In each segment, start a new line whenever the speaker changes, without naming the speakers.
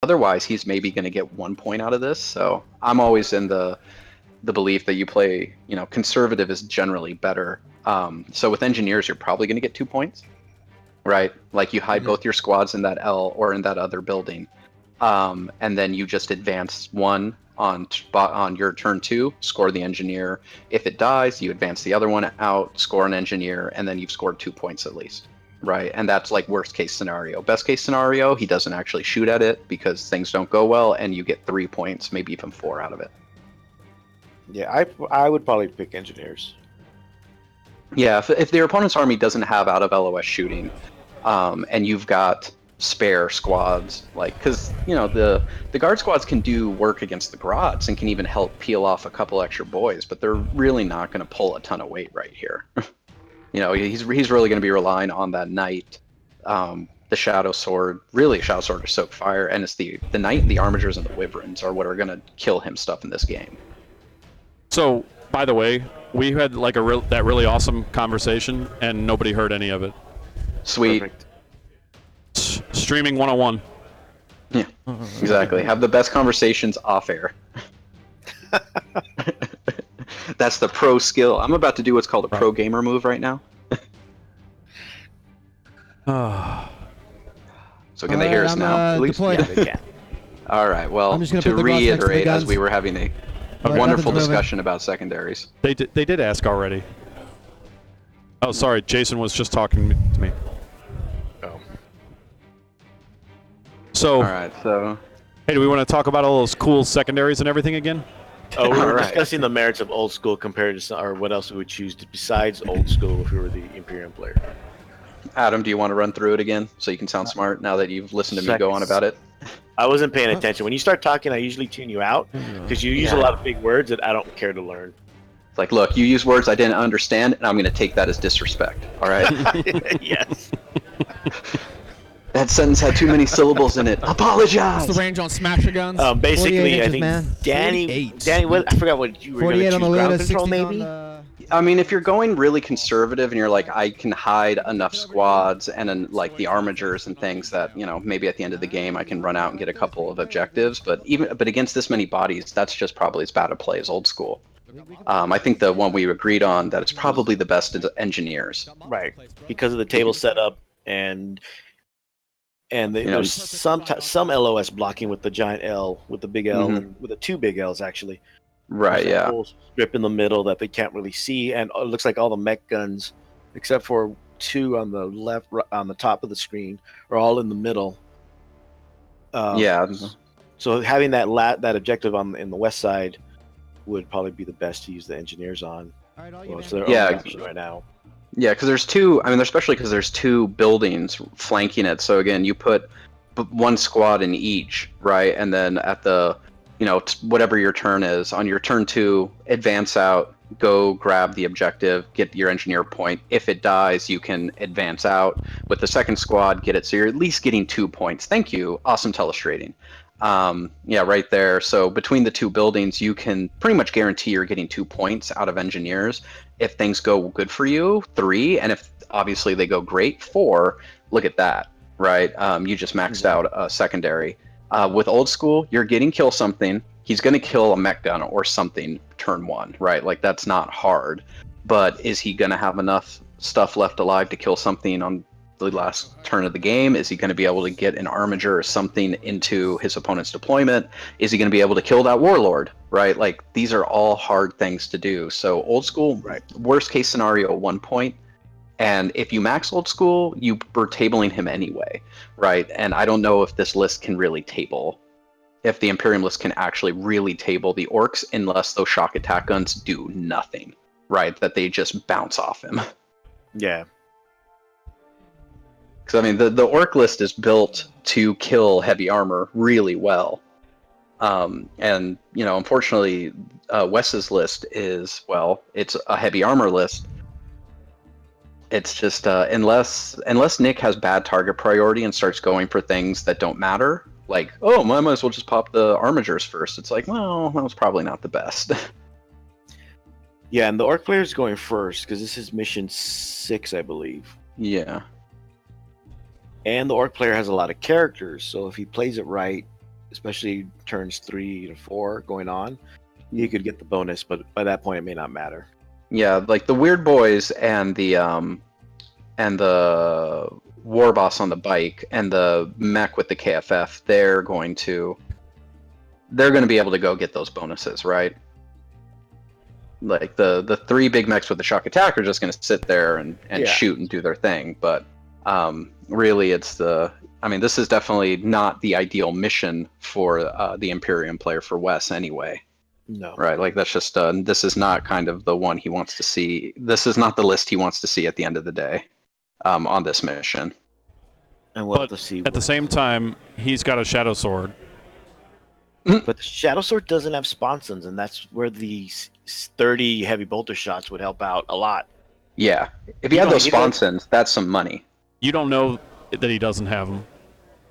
Otherwise, he's maybe going to get 1 point out of this. So I'm always in the belief that you play, conservative is generally better. So with engineers, you're probably going to get 2 points, right? Like you hide both your squads in that L or in that other building, and then you just advance one on your turn 2, score the engineer. If it dies, you advance the other one out, score an engineer, and then you've scored 2 points at least. Right, and that's like worst case scenario. Best case scenario, he doesn't actually shoot at it because things don't go well, and you get 3 points, maybe even 4 out of it.
Yeah, I would probably pick engineers.
Yeah, if their opponent's army doesn't have out of LOS shooting, and you've got spare squads, like, because the guard squads can do work against the grots and can even help peel off a couple extra boys, but they're really not going to pull a ton of weight right here. He's really going to be relying on that knight, the shadow sword. Really, shadow sword or soak fire, and it's the knight, the armigers, and the wyverns are what are going to kill him stuff in this game.
So, by the way, we had like that really awesome conversation, and nobody heard any of it.
Sweet.
Perfect.
Streaming 101.
Yeah, exactly. Have the best conversations off air. That's the pro skill. I'm about to do what's called a pro gamer move right now. So can they hear us now? At least,
deployed.
yeah, they can. All right. Well, to reiterate, as we were having a wonderful discussion about secondaries.
They did ask already. Oh, sorry. Jason was just talking to me.
Oh.
So.
All right. So.
Hey, do we want to talk about all those cool secondaries and everything again?
Oh, we were discussing the merits of old school compared to, or what else we would choose besides old school if we were the Imperium player.
Adam, do you want to run through it again so you can sound smart now that you've listened to me go on about it?
I wasn't paying attention. When you start talking, I usually tune you out because you use a lot of big words that I don't care to learn.
It's like, look, you use words I didn't understand, and I'm going to take that as disrespect. All right?
Yes.
That sentence had too many syllables in it. Apologize.
What's the range on smasher guns?
Basically, I
inches,
think
man.
Danny, what I forgot what you were going to
48 on the
choose. Ground
Luna,
control,
60
maybe.
on
I mean, if you're going really conservative and you're like, I can hide enough squads and then like the armigers and things that maybe at the end of the game I can run out and get a couple of objectives. But against this many bodies, that's just probably as bad a play as old school. I think the one we agreed on that it's probably the best is engineers.
Right, because of the table setup and there's some LOS blocking with the giant L, with the big L, and with the 2 big Ls actually.
Right,
there's
yeah.
a whole strip in the middle that they can't really see, and it looks like all the mech guns, except for 2 on the left, on the top of the screen, are all in the middle.
Yeah.
So having that objective in the west side would probably be the best to use the engineers on. Well, it's their only option right now.
Yeah, because there's 2. I mean, especially because there's 2 buildings flanking it. So again, you put 1 squad in each, right? And then at the, whatever your turn is, on your turn 2, advance out, go grab the objective, get your engineer point. If it dies, you can advance out with the second squad, get it. So you're at least getting 2 points. Thank you. Awesome telestrating. Yeah, right there. So between the 2 buildings, you can pretty much guarantee you're getting 2 points out of engineers. If things go good for you, 3, and if obviously they go great, 4. Look at that, right? You just maxed out a secondary. With old school, you're getting kill something. He's going to kill a mech gun or something turn 1, right? Like that's not hard. But is he going to have enough stuff left alive to kill something on the last turn of the game? Is he going to be able to get an armiger or something into his opponent's deployment? Is he going to be able to kill that warlord, right? Like these are all hard things to do. So old school, right, worst case scenario, 1 point. And if you max old school, you were tabling him anyway, right? And I don't know if this list can really table, if the Imperium list can actually really table the Orks unless those shock attack guns do nothing, right? That they just bounce off him.
Yeah.
Because, I mean, the Ork list is built to kill heavy armor really well. And, unfortunately, Wes's list is, well, it's a heavy armor list. It's just, unless Nick has bad target priority and starts going for things that don't matter, like, oh, I might as well just pop the armigers first. It's like, well, that was probably not the best.
Yeah, and the Ork player is going first, because this is mission 6, I believe.
Yeah.
And the Ork player has a lot of characters, so if he plays it right, especially turns 3 to 4 going on, you could get the bonus, but by that point it may not matter.
Yeah, like the weird boys and the war boss on the bike and the mech with the KFF, they're going to be able to go get those bonuses, right? Like the 3 big mechs with the shock attack are just going to sit there and shoot and do their thing, but really it's this is definitely not the ideal mission for the Imperium player for Wes anyway.
No.
Right, like that's just this is not kind of the one he wants to see. This is not the list he wants to see at the end of the day on this mission.
And we'll have to see.
At the same time, he's got a shadow sword.
But the shadow sword doesn't have sponsons, and that's where the 30 heavy bolter shots would help out a lot.
Yeah, if he had those sponsons, that's some money.
You don't know that he doesn't have them.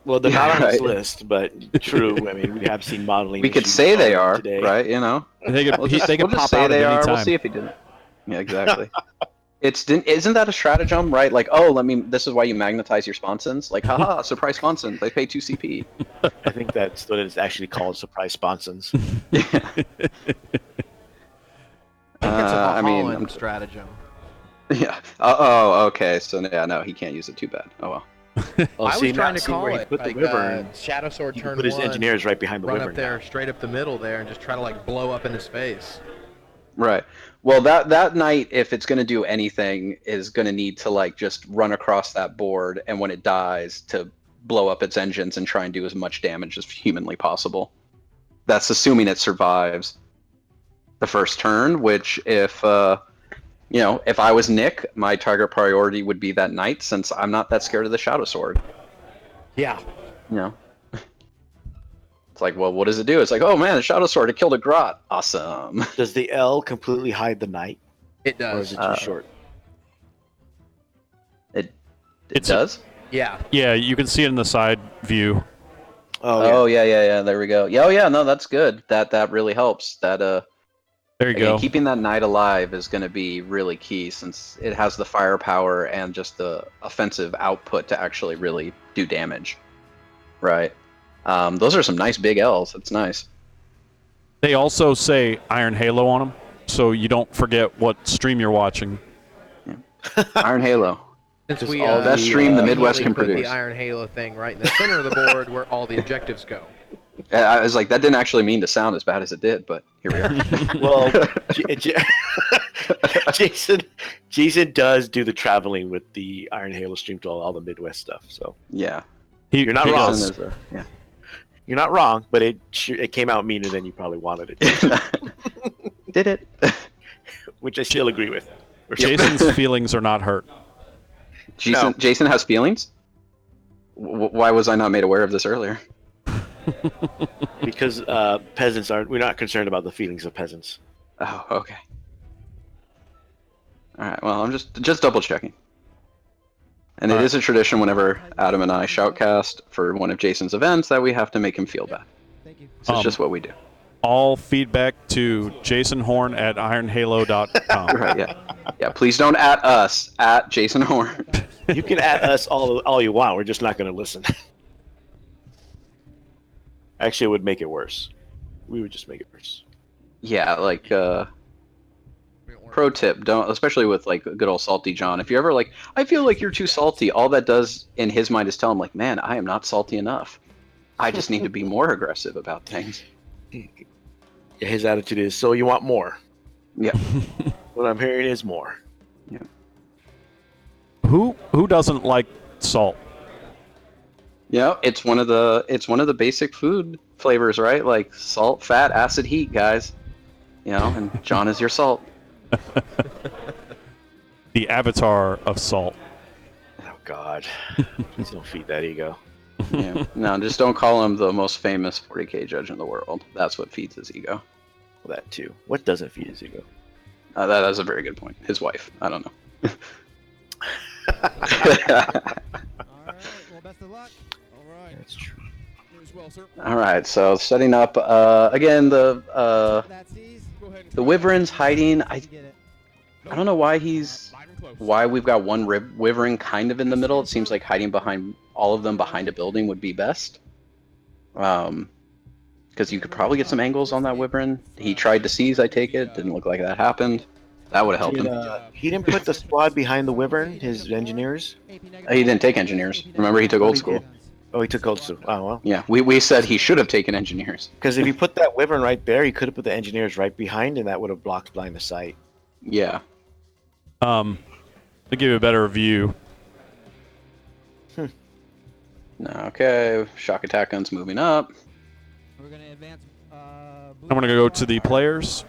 Well, they're not on his list, but true. I mean, we have seen modeling.
We could say they are,
today.
Right? You know,
they could, they could pop out at any time.
We'll see if he didn't. Yeah, exactly. Isn't that a stratagem, right? Like, oh, this is why you magnetize your sponsons. Like, haha, surprise sponsons. They pay 2 CP.
I think that's what it's actually called, surprise sponsons.
Yeah.
It's a Holland stratagem.
Yeah. Oh, okay. So yeah, no, he can't use it. Too bad. Oh well.
I was trying to call it
put
like
the wyvern,
Shadow Sword turn
put his engineers right behind the
run
wyvern.
Up there, straight up the middle there, and just try to like blow up in his face.
Right. Well, that knight, if it's going to do anything, is going to need to like just run across that board, and when it dies, to blow up its engines and try and do as much damage as humanly possible. That's assuming it survives the first turn. Which, if if I was Nick, my target priority would be that knight, since I'm not that scared of the shadow sword.
Yeah.
You know. It's like, well, what does it do? It's like, oh man, the shadow sword, it killed a grot. Awesome.
Does the L completely hide the knight?
It
Or is
does.
it too short?
It does?
Yeah.
Yeah, you can see it in the side view.
Oh yeah. There we go. Yeah, no, that's good. That really helps. That
There you go.
keeping that knight alive is going to be really key, since it has the firepower and just the offensive output to actually really do damage. Right. Those are some nice big L's. That's nice.
They also say Iron Halo on them, so you don't forget what stream you're watching.
Yeah. Iron Halo.
Since
Just
we
all that stream the Midwest can
put
produce.
the Iron Halo thing right in the center of the board where all the objectives go.
I was like, that didn't actually mean to sound as bad as it did, but here we are.
Well, Jason does do the traveling with the Iron Halo stream to all the Midwest stuff. So
Yeah.
You're not wrong.
Yeah.
You're not wrong, but it came out meaner than you probably wanted it to.
Did it?
Which I still agree with.
Jason's feelings are not hurt.
Jason has feelings? Why was I not made aware of this earlier?
Because peasants we're not concerned about the feelings of peasants.
Oh, okay. All right. Well, I'm just double checking. And it is a tradition whenever Adam and I shoutcast for one of Jason's events that we have to make him feel bad. So it's just what we do.
All feedback to jasonhorn@ironhalo.com.
Right, yeah. Yeah, please don't at us, at Jason Horn.
You can at us all you want. We're just not going to listen. Actually, it would make it worse. We would just make it worse.
Yeah, like, pro tip, don't, especially with like good old Salty John, if you're ever like, I feel like you're too salty, all that does in his mind is tell him like, man, I am not salty enough. I just need to be more aggressive about things.
Yeah, his attitude is, so you want more.
Yeah.
What I'm hearing is more.
Yeah.
Who doesn't like salt?
Yeah, it's one of the basic food flavors, right? Like salt, fat, acid, heat, guys. You know, and John is your salt.
The avatar of salt.
Oh God. Please don't feed that ego.
Yeah. No, just don't call him the most famous 40K judge in the world. That's what feeds his ego.
Well, that too. What doesn't feed his ego?
That's a very good point. His wife. I don't know.
All right. Well, best of luck. All right.
That's true.
You as well, sir.
All right. So setting up again the
That's easy. Go ahead and
the Wyvern's hiding. I
get it.
don't know why why we've got one Wyvern kind of in the middle. It seems like hiding behind all of them behind a building would be best. because you could probably get some angles on that Wyvern. He tried to seize, I take it. Didn't look like that happened. That would have helped him.
He didn't put the squad behind the Wyvern, his engineers?
He didn't take engineers. Remember, he took old school.
Oh, he took old school. Oh, well.
Yeah, we said he should have taken engineers.
Because if you put that Wyvern right there, he could have put the engineers right behind, and that would have blocked line of sight.
Yeah.
To give you a better view.
Okay, shock attack guns moving up.
We're gonna advance.
I'm going to go to the players.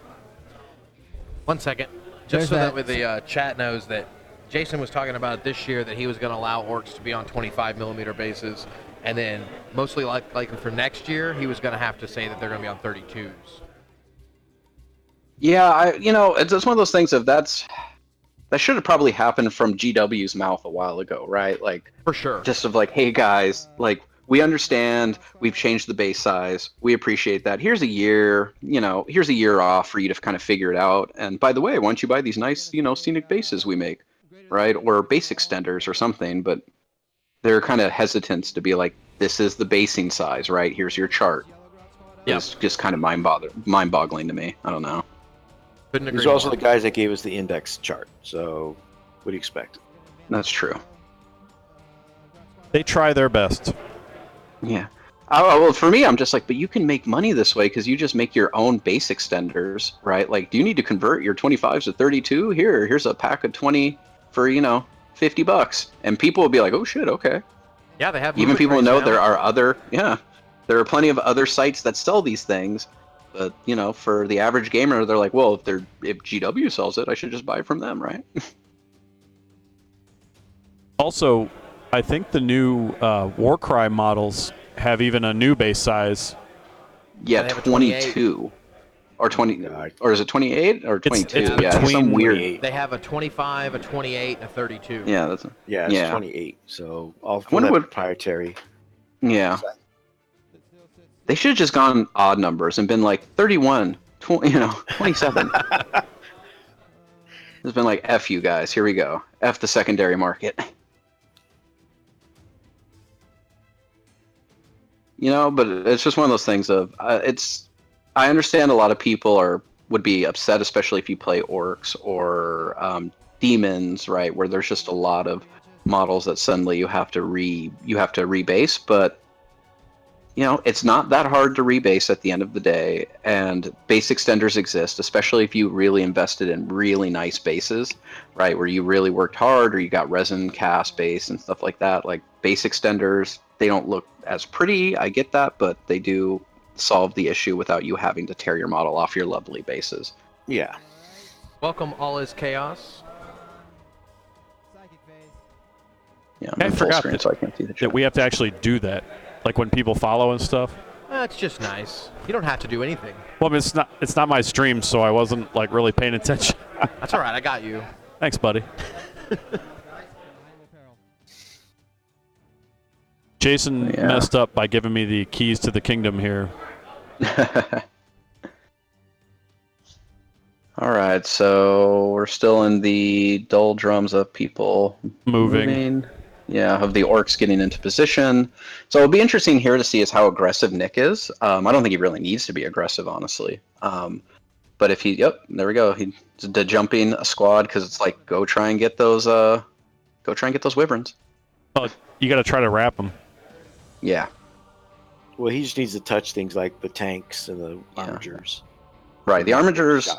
1 second. Just so that with the chat knows that Jason was talking about this year that he was going to allow Orks to be on 25mm bases, and then mostly like for next year, he was going to have to say that they're going to be on 32s.
Yeah, it's one of those things of that should have probably happened from GW's mouth a while ago, right? Like,
For sure.
just of like, hey guys, like, we understand we've changed the base size. We appreciate that. Here's a year, here's a year off for you to kind of figure it out. And by the way, why don't you buy these nice, scenic bases we make, right? Or base extenders or something. But they're kind of hesitant to be like, this is the basing size, right? Here's your chart.
Yeah.
It's just kind of mind-boggling to me. I don't know.
Couldn't agree
These are also
more.
the guys that gave us the index chart. So, what do you expect?
That's true.
They try their best.
Yeah. Well, for me, I'm just like, but you can make money this way because you just make your own base extenders, right? Like, do you need to convert your 25s to 32? Here's a pack of 20 for, $50. And people will be like, oh shit, okay.
Yeah, they have.
Even
movement
people
rates
know
now.
there are plenty of other sites that sell these things. But, for the average gamer, they're like, well, if GW sells it, I should just buy it from them, right?
Also, I think the new Warcry models have even a new base size.
Yeah,
They have a
22. Or 20, or is it 28 or 22?
it's
Yeah,
between
some weird.
28.
They have a 25, a 28, and a 32.
Yeah, that's
Yeah, it's
Yeah.
28. So, all
wonder what-
proprietary.
yeah. They should have just gone odd numbers and been like 31, 27. It's been like, F you guys, here we go. F the secondary market. But it's just one of those things of, I understand a lot of people would be upset, especially if you play Orks or Demons, right, where there's just a lot of models that suddenly you have to rebase, but it's not that hard to rebase at the end of the day, and base extenders exist, especially if you really invested in really nice bases, right, where you really worked hard or you got resin cast base and stuff like that. Like, base extenders, they don't look as pretty, I get that, but they do solve the issue without you having to tear your model off your lovely bases.
Yeah.
Welcome, All Is Chaos.
Psychic phase.
Yeah,
I
I'm full
forgot
screen,
that-
so I can't see the
That
chat.
we have to actually do that. Like when people follow and stuff.
It's just nice. You don't have to do anything.
Well, I mean, it's not my stream, so I wasn't like really paying attention.
That's all right. I got you.
Thanks, buddy. Jason
Yeah.
messed up by giving me the keys to the kingdom here.
All right, so we're still in the doldrums of people
Moving.
Yeah, of the Orks getting into position. So it'll be interesting here to see is how aggressive Nick is. I don't think he really needs to be aggressive, honestly. But if there we go. He's jumping a squad because it's like go try and get those wyverns.
Oh, you got to try to wrap them.
Yeah,
Well, he just needs to touch things like the tanks and the armigers.
right. The armigers.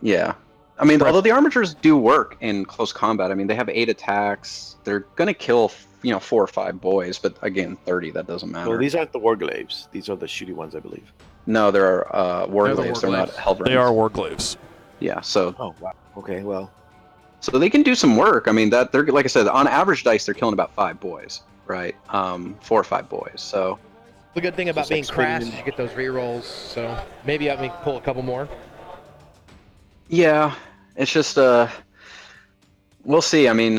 Yeah, I mean, although the armigers do work in close combat. I mean, they have 8 attacks. They're gonna kill 4 or 5 boys, but again, 30, that doesn't matter.
Well, these aren't the Warglaives. These are the shooty ones, I believe.
No, they're warglaives. They're not
warglaives.
Hellverns.
They are warglaives.
Yeah, so
Oh, wow. Okay, well.
So they can do some work. I mean, they're like I said, on average dice, they're killing about 5 boys, right? 4 or 5 boys. So
The good thing about
Just
being
expanding
crass is you get those rerolls. So maybe I can pull a couple more.
yeah, it's just we'll see. I mean,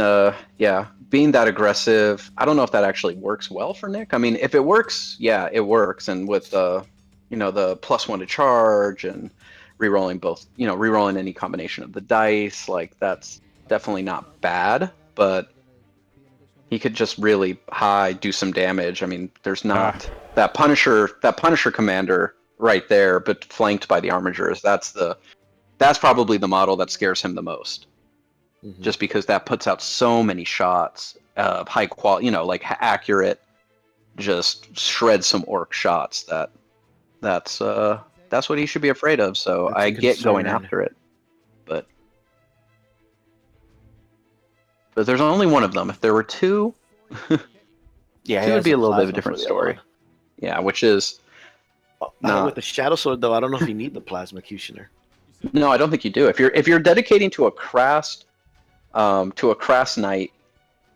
yeah, being that aggressive, I don't know if that actually works well for Nick. I mean, if it works, yeah, it works. And with the +1 to charge and rerolling rerolling any combination of the dice, like that's definitely not bad. But he could just really do some damage. I mean, there's not that Punisher commander right there, but flanked by the armigers. That's probably the model that scares him the most, just because that puts out so many shots, high quality, like accurate, just shred some orc shots. That's what he should be afraid of. So
That's
I
a
get going
concern.
after it, but there's only one of them. If there were two,
Yeah,
two would be a little bit of a
plasma
different
for the other
story.
one.
Yeah, which is not.
With the Shadow Sword, though, I don't know if you need the Plasma Executioner.
No, I don't think you do. If you're dedicating to a crass knight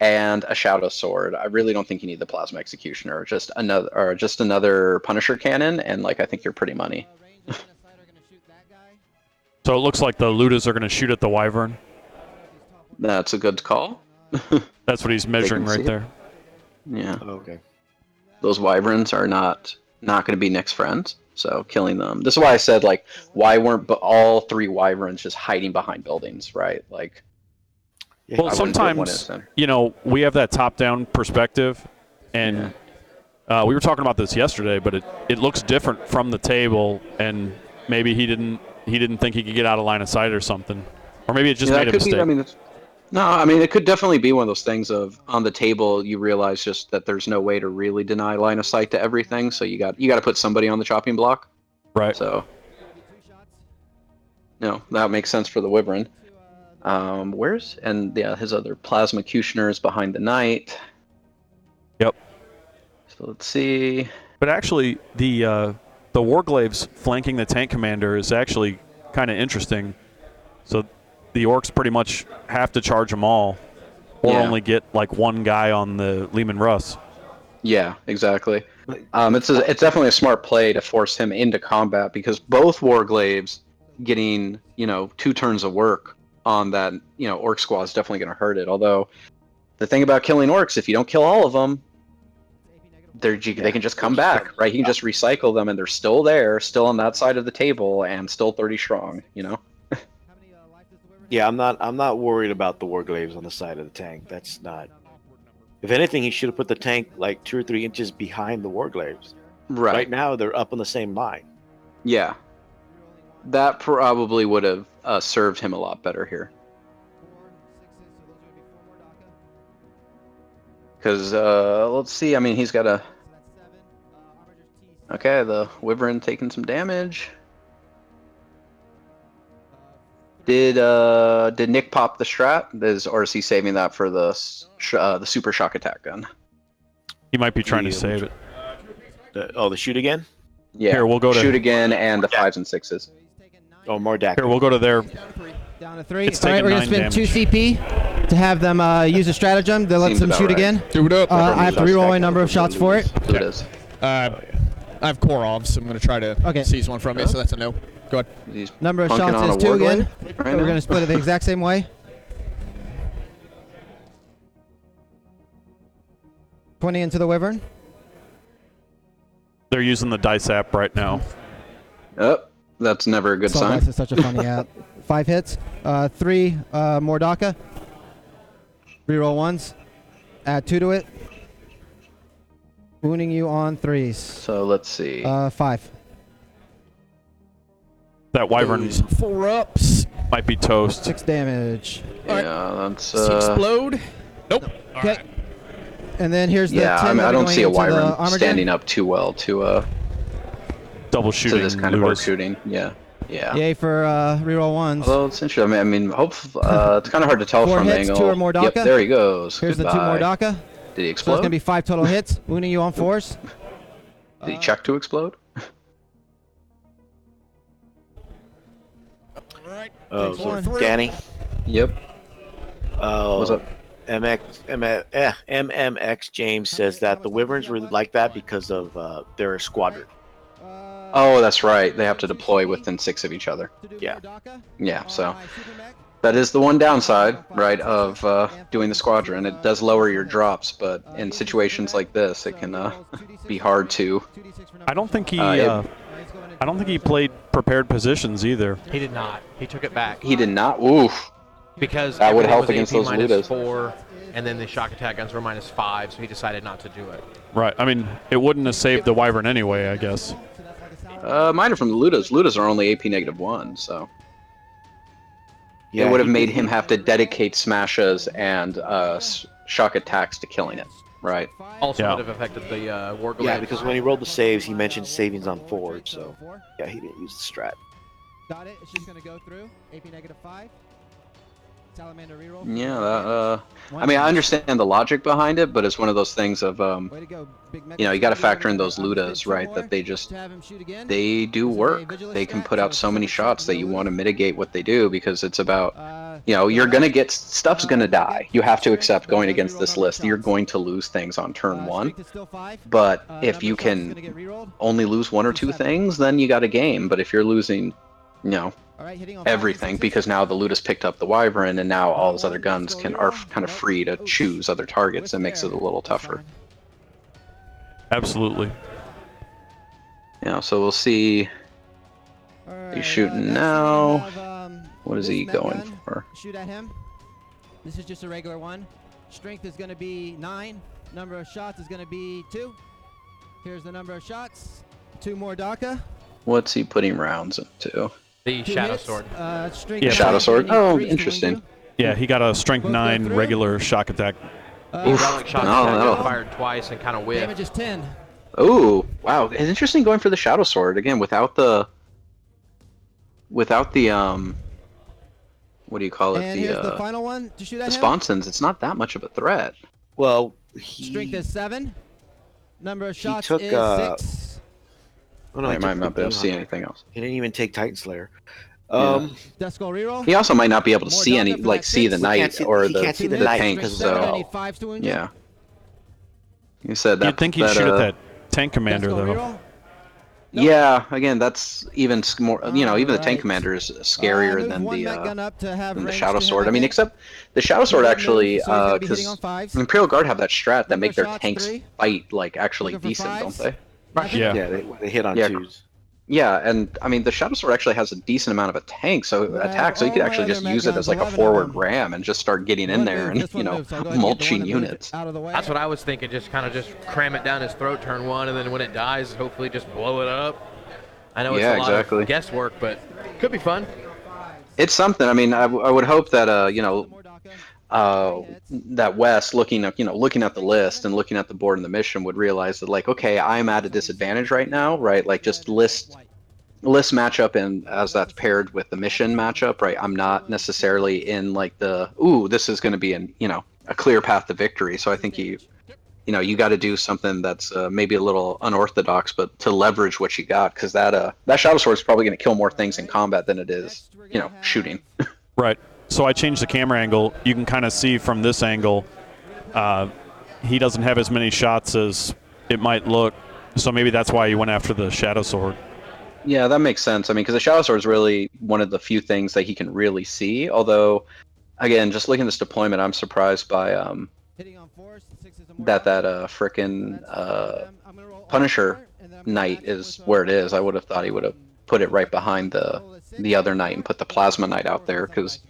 and a shadow sword, I really don't think you need the plasma executioner. Just another Punisher cannon, and like I think you're pretty money.
So it looks like the Ludas are going to shoot at the Wyvern.
That's a good call.
That's what he's measuring
see
right
it.
there.
Yeah,
Okay.
those wyverns are not going to be Nick's friends. So killing them. This is why I said, like, why weren't all 3 wyverns just hiding behind buildings, right? Like,
Yeah,
Well,
I wouldn't put one in
sometimes,
center.
we have that top-down perspective, and we were talking about this yesterday, but it looks different from the table, and maybe he didn't think he could get out of line of sight or something. Or maybe it just made a mistake.
It could definitely be one of those things of on the table you realize just that there's no way to really deny line of sight to everything, so you got to put somebody on the chopping block.
Right.
So, that makes sense for the wyvern. His other plasma executioner is behind the knight.
Yep.
So let's see.
But actually, the Warglaves flanking the tank commander is actually kind of interesting. So the Orks pretty much have to charge them all, or only get like one guy on the Lehman Russ.
Yeah, exactly. It's definitely a smart play to force him into combat, because both Warglaves getting 2 turns of work on that Orc squad is definitely going to hurt it. Although the thing about killing Orcs, if you don't kill all of them, they can just come back, right? You can just recycle them, and they're still there, still on that side of the table, and still 30 strong.
Yeah, I'm not worried about the Warglaves on the side of the tank. That's not. If anything, he should have put the tank like 2 or 3 inches behind the Warglaves. Right now, they're up on the same line.
Yeah. That probably would have served him a lot better here. Because, let's see, I mean, he's got a... Okay, the Wyvern taking some damage. Did Nick pop the strat? Or is he saving that for the super shock attack gun?
He might be trying to save it.
The shoot again?
Yeah.
Here, we'll go to
shoot again and the 5s and 6s.
Oh, more DAC.
Here, we'll go to their.
Down to 3.
It's
All right,
taking
we're gonna
9
spend 2 CP to have them use a stratagem that lets
Seems
them
about
shoot
right.
again.
Do it up.
I have to reroll a number of shots for it.
Who it is?
I have Korovs, so I'm going to try to seize one from you, so that's a no. Go ahead.
He's
Number of
punking
shots
on
is
a
2 again.
Warglaive
So
right
we're
now.
gonna split it the exact same way. 20 into the Wyvern.
They're using the dice app right now.
Oh, that's never a good
Assault
sign.
dice is such a funny app. 5 hits. 3 Mordaka. Reroll 1s. Add 2 to it. Wounding you on 3s.
So let's see.
5.
That Wyvern
4 ups.
might be toast.
6 damage.
Yeah, that's...
Explode. Nope.
Okay. And then here's the 10
I
that are
don't
going
see a
into the
Wyvern
armor
standing
gen.
up too well to
Double shooting.
this kind of orc
Ludas.
shooting. Yeah.
Yay for reroll 1s.
Although it's interesting. I mean, hopefully, it's kind of hard to tell
4
from the
hits,
angle.
2 or more
Yep,
Daka.
there he goes.
Here's
Goodbye.
the 2 Mordaka.
Did he
So
explode?
it's going to be 5 total hits, wounding you on 4s.
Did he check to explode?
Oh,
Takes one.
Danny.
Yep.
Oh,
What's up?
MMX James says that the Wyverns were like that because of their squadron.
Oh, that's right. They have to deploy within 6 of each other.
Yeah.
Yeah, so that is the one downside, right, of doing the squadron. It does lower your drops, but in situations like this, it can be hard to.
I don't think he.
It-
I don't think he played prepared positions either.
He did not. He took it back.
He did not. Oof.
Because
That would
everything
help
was
against
AP
those
minus
Ludas.
4, and then the shock attack guns were minus 5, so he decided not to do it.
Right. I mean, it wouldn't have saved the Wyvern anyway, I guess.
Minor from the Ludas. Ludas are only AP -1, so it would have made him have to dedicate smashes and shock attacks to killing it, right?
Also would have affected the Warglaive.
Yeah, because when he rolled the saves, he mentioned savings on forward, so yeah, he didn't use the strat.
Got it. It's just gonna go through. AP -5. Salamander reroll.
Yeah, I mean, I understand the logic behind it, but it's one of those things of, you know, you got to factor in those Ludas, right? That they do work. They can put out so many shots that you want to mitigate what they do because it's about, you know, you're gonna get stuff's gonna die. You have to accept going against this list. You're going to lose things on turn 1, but if you can only lose 1 or 2 things, then you got a game. But if you're losing, you know, everything because now the Ludus picked up the Wyvern and now all his other guns are kind of free to choose other targets and makes it a little tougher.
Absolutely.
Yeah, so we'll see. He's shooting now. What is he going for?
Shoot at him. This is just a regular one. Strength is going to be 9. Number of shots is going to be 2. Here's the number of shots. 2 more DACA.
What's he putting rounds into?
The Shadow Sword.
Yeah, Shadow Sword. Oh, interesting.
Yeah, he got a Strength 9 regular shock attack.
Shock attack fired twice and kind of whiffed.
Damage is 10.
Oh, wow. It's interesting going for the Shadow Sword again without the what do you call it?
And here's the final one to shoot at
the
him.
Sponsons. It's not that much of a threat.
Well,
Strength is 7. Number of shots
took,
is 6.
Oh, no, he might not be able to see anything else.
He didn't even take Titan Slayer.
Death Skull reroll.
He also might not be able to see any, see the knight or the tank. So yeah. You said that.
You'd think he'd shoot at that tank commander though.
Yeah, again, that's even more. You know, even the tank commander is scarier than the Shadow Sword. I mean, except the Shadow Sword actually, because Imperial Guard have that strat that make their tanks fight like actually decent, don't they?
Yeah.
Yeah, they hit on 2s.
Yeah, and I mean the Shadow Sword actually has a decent amount of attack, so you could actually just use it as like a forward ram and just start getting in there and mulching units.
That's what I was thinking. Just cram it down his throat turn 1, and then when it dies, hopefully just blow it up. I know it's a lot of guesswork, but could be fun.
It's something. I mean, I would hope that that Wes looking at the list and looking at the board and the mission would realize that like, okay, I'm at a disadvantage right now, right? Like just list matchup and as that's paired with the mission matchup, right? I'm not necessarily in like this is going to be a clear path to victory. So I think you got to do something that's maybe a little unorthodox, but to leverage what you got, because that Shadow Sword is probably going to kill more things in combat than it is, shooting.
Right. So I changed the camera angle. You can kind of see from this angle, he doesn't have as many shots as it might look. So maybe that's why he went after the Shadow Sword.
Yeah, that makes sense. I mean, because the Shadow Sword is really one of the few things that he can really see. Although, again, just looking at this deployment, I'm surprised by that frickin' Punisher Knight is where it is. I would have thought he would have put it right behind the other Knight and put the Plasma Knight out there, because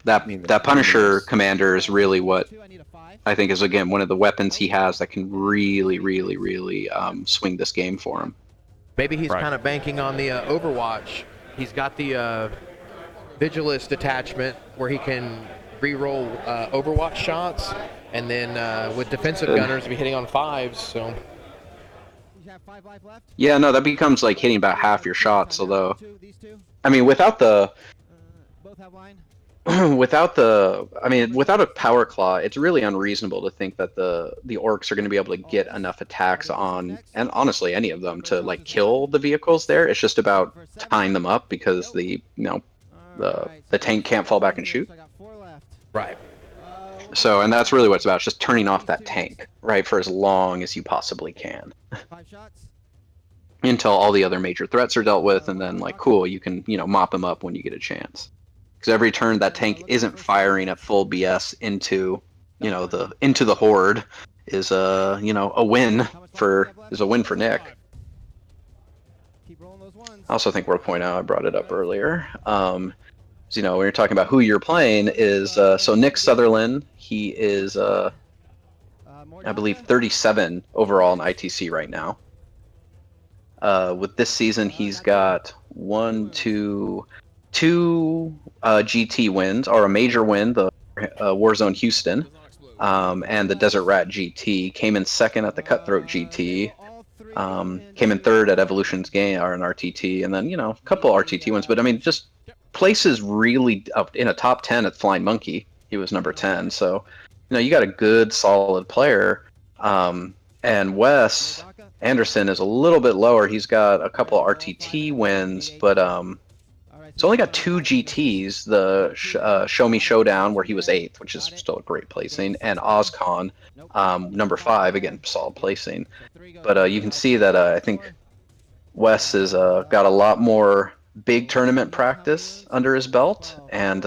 that Punisher commander is really what I think is, again, one of the weapons he has that can really, really, really swing this game for him.
Maybe he's kind of banking on the Overwatch. He's got the Vigilist detachment where he can re-roll Overwatch shots, and then with defensive gunners be hitting on 5s. So.
Yeah, no, that becomes like hitting about half your shots. Although, I mean, without a Power Claw, it's really unreasonable to think that the Orks are going to be able to get enough attacks on, and honestly, any of them to like kill the vehicles there. It's just about tying them up because the tank can't fall back and shoot.
Right.
So, and that's really what it's about. It's just turning off that tank, right, for as long as you possibly can. Until all the other major threats are dealt with, and then, like, cool, you can, mop them up when you get a chance. Because every turn that tank isn't firing at full BS into the horde is a win for Nick. I also think worth pointing out, I brought it up earlier. When you're talking about who you're playing is so Nick Sutherland. He is I believe 37 overall in ITC right now. With this season, he's got two GT wins, or a major win, the Warzone Houston, and the Desert Rat GT. Came in second at the Cutthroat GT. Came in third at Evolution's Game, or an RTT, and then a couple RTT wins. But I mean, just places really up in a top 10 at Flying Monkey. He was number 10, so you got a good, solid player. And Wes Anderson is a little bit lower. He's got a couple RTT wins, but he's only got 2 GTs. The Show Me Showdown, where he was 8th, which is still a great placing, and OzCon, number 5, again, solid placing. But you can see that I think Wes has got a lot more big tournament practice under his belt, and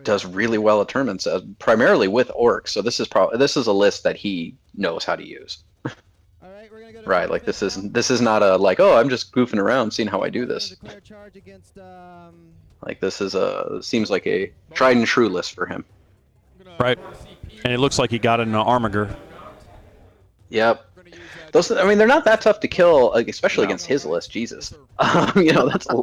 does really well at tournaments, primarily with Orks. So this is a list that he knows how to use. Right, like this is not a like, oh, I'm just goofing around seeing how I do this. Like this is seems like a tried and true list for him.
Right, and it looks like he got it in an Armiger.
Yep. Those, I mean, they're not that tough to kill, especially against his list. Jesus, that's a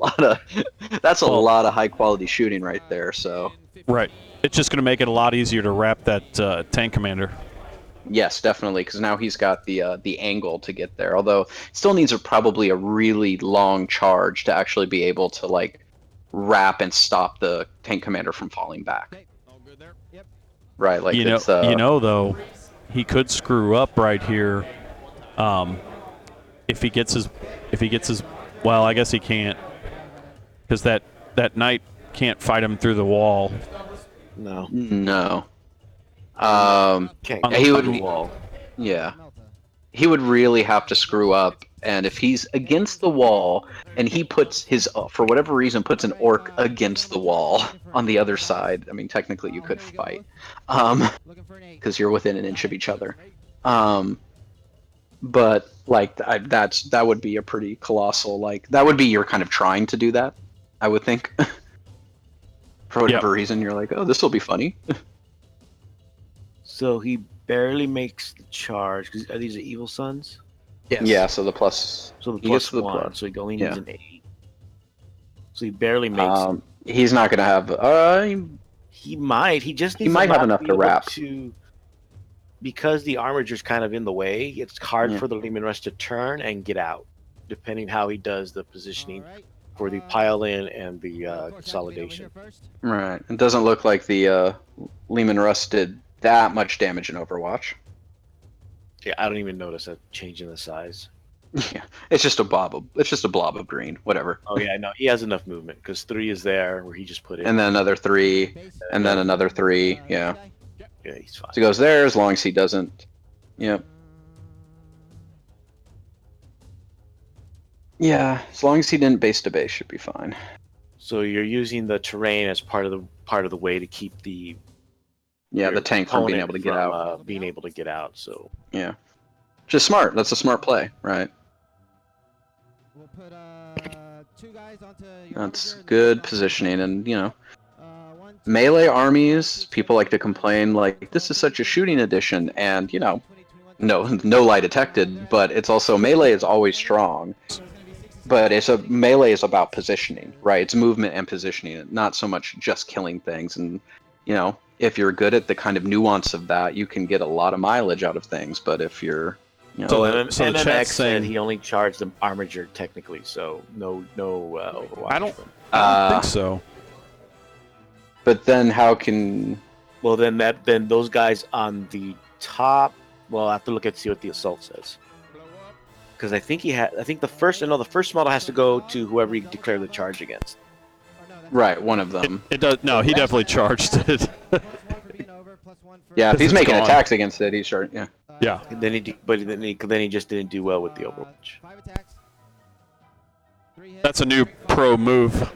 lot of high quality shooting right there. So.
Right, it's just going to make it a lot easier to wrap that tank commander.
Yes, definitely, because now he's got the angle to get there. Although it still needs probably a really long charge to actually be able to like wrap and stop the tank commander from falling back. Right, like
though, he could screw up right here. If he gets his, well, I guess he can't, because that knight can't fight him through the wall.
No.
He would.
Yeah. He would really have to screw up, and if he's against the wall and he puts his, for whatever reason, puts an orc against the wall on the other side, I mean, technically you could fight, because you're within an inch of each other. But like that would be a pretty colossal, like that would be your kind of trying to do that, I would think. For whatever reason, you're like, oh, this will be funny.
So he barely makes the charge. Cause are these the Evil Sons?
Yes. Yeah. So the plus.
So the plus one. So he only needs an 8. So he barely makes it.
He's not gonna have.
He might. He just needs.
He might have enough to wrap.
Because the Armiger's kind of in the way, it's hard for the Lehman Rush to turn and get out, depending how he does the positioning for the pile-in and the consolidation.
Right. It doesn't look like the Lehman Rush did that much damage in Overwatch.
Yeah, I don't even notice a change in the size.
Yeah, it's just a blob of green, whatever.
Oh yeah, no, he has enough movement because 3 is there where he just put it.
And then another 3, and then another 3. Yeah.
Yeah, he's fine.
So he goes there as long as he doesn't. Yep. Yeah, as long as he didn't base to base, should be fine.
So you're using the terrain as part of the way to keep the
the tank from being able to get out.
Being able to get out. So
yeah, just smart. That's a smart play, right?
We'll put 2 guys onto your
That's good positioning, and melee armies, people like to complain like this is such a shooting edition, and no lie detected, but it's also melee is always strong. But melee is about positioning, right? It's movement and positioning, not so much just killing things. And if you're good at the kind of nuance of that, you can get a lot of mileage out of things. But if you're
So the chat said he only charged the Armiger technically, so no Overwatch.
I don't think so.
But then how can?
Well, then those guys on the top. Well, I have to look at see what the assault says. Because I think the first model has to go to whoever he declared the charge against.
Right, one of them.
It does. No, he definitely charged it.
Yeah, if he's making attacks against it, he's sure. Yeah.
Yeah.
And then he just didn't do well with the Overwatch.
That's a new pro move.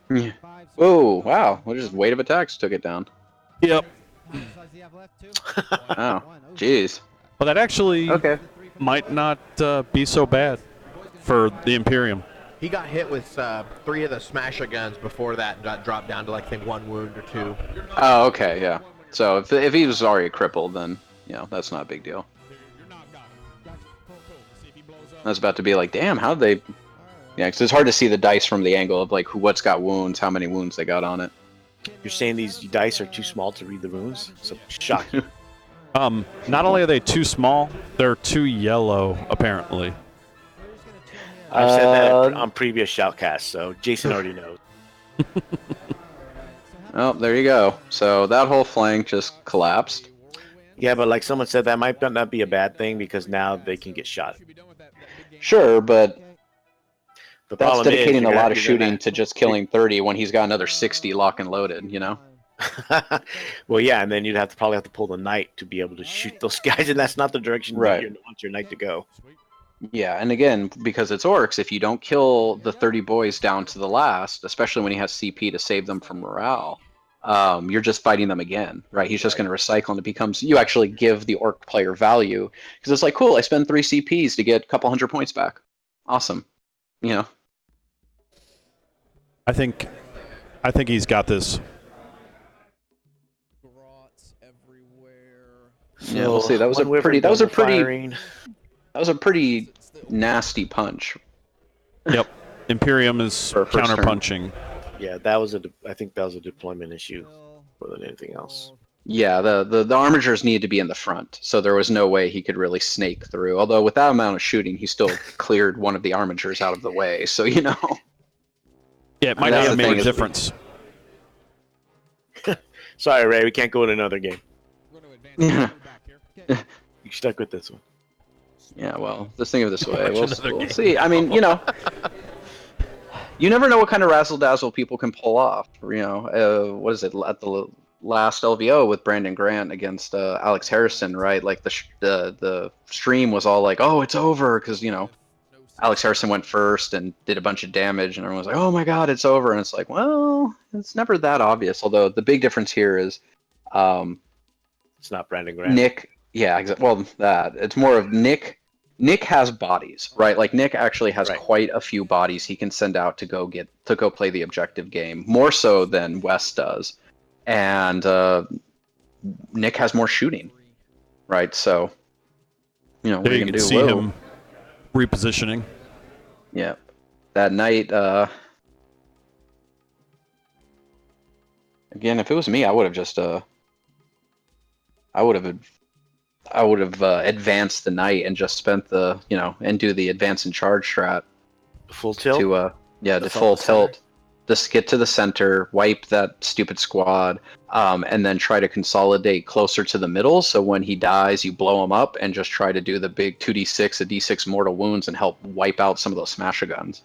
Yeah. Oh wow! What just weight of attacks took it down.
Yep.
Wow. Jeez.
Well, that actually might not be so bad for the Imperium.
He got hit with 3 of the smasher guns before that and got dropped down to like I think 1 wound or 2.
Oh, okay, yeah. So if he was already crippled, then that's not a big deal. I was about to be like, damn, how'd they? Yeah, because it's hard to see the dice from the angle of like what's got wounds, how many wounds they got on it.
You're saying these dice are too small to read the runes? So shocking.
Not only are they too small, they're too yellow, apparently.
I've said that on previous shoutcasts, so Jason already knows.
Oh, there you go. So that whole flank just collapsed.
Yeah, but like someone said, that might not be a bad thing because now they can get shot.
Sure, but
The
that's
problem is
dedicating a
you're
lot of
you're
shooting to just killing 30 when he's got another 60 lock and loaded, you know?
Well, yeah, and then you'd probably have to pull the knight to be able to shoot those guys, and that's not the direction
Right.
you want your knight to go.
Yeah, and again, because it's orcs, if you don't kill the 30 boys down to the last, especially when he has CP to save them from morale, you're just fighting them again, right? He's just going to recycle, and it becomes, you actually give the orc player value, because it's like, cool, I spend 3 CPs to get a couple hundred points back. Awesome. You know?
I think he's got this.
Yeah, we'll see. That was a pretty nasty punch.
Yep. Imperium is
For first turn.
counterpunching.
Yeah, I think that was a deployment issue more than anything else.
Yeah, the armigers needed to be in the front, so there was no way he could really snake through. Although with that amount of shooting, he still cleared one of the armigers out of the way. So you know.
Yeah, it might not have made a difference.
Sorry, Ray, we can't go in another game.
Yeah.
You stuck with this one.
Yeah, well, let's think of it this way.
Watch
We'll
another
see. I mean, you know, you never know what kind of razzle dazzle people can pull off. You know, what is it at the last LVO with Brandon Grant against Alex Harrison, right? Like the stream was all like, "Oh, it's over," because you know, Alex Harrison went first and did a bunch of damage, and everyone was like, "Oh my God, it's over!" And it's like, well, it's never that obvious. Although the big difference here is,
It's not Brandon Grant.
Nick. Yeah, well, that it's more of Nick. Nick has bodies, right? Like Nick actually has
Right.
quite a few bodies he can send out to go play the objective game, more so than Wes does. And Nick has more shooting, right? So, you know, what are
There
you
you
gonna
can
do?
see
Whoa.
him repositioning.
Yeah, that night. Again, if it was me, I would have just I would have advanced the knight and just spent the, you know, and do the advance and charge strat
Full tilt?
to to
That's
full
all the center.
tilt, just get to the center, wipe that stupid squad, and then try to consolidate closer to the middle. So when he dies, you blow him up and just try to do the big 2d6, a d6 mortal wounds, and help wipe out some of those smasher guns.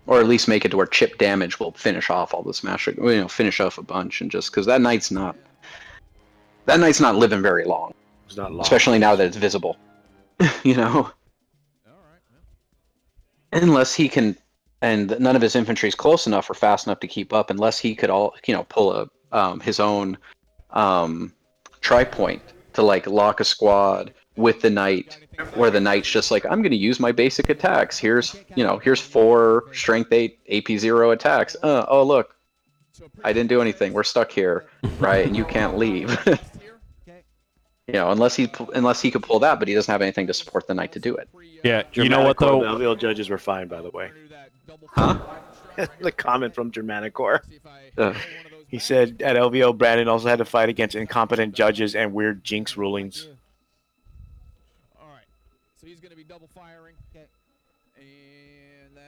Or at least make it to where chip damage will finish off all the smasher, you know, finish off a bunch, and just because that knight's not living very long,
It's not long.
especially now that it's visible. You know, unless he can, and none of his infantry is close enough or fast enough to keep up, unless he could pull his own tri-point to like lock a squad with the knight, where the knight's just like, I'm going to use my basic attacks. Here's 4 strength 8 AP 0 attacks. Oh look, I didn't do anything. We're stuck here, right? And you can't leave. You know, unless he could pull that, but he doesn't have anything to support the knight to do it.
Yeah, you know what though?
The LVO judges were fine, by the way.
Huh?
The comment from Germanicore.
Uh,
He said at LVO, Brandon also had to fight against incompetent judges and weird jinx rulings.
All right. So he's going to be double firing. Okay.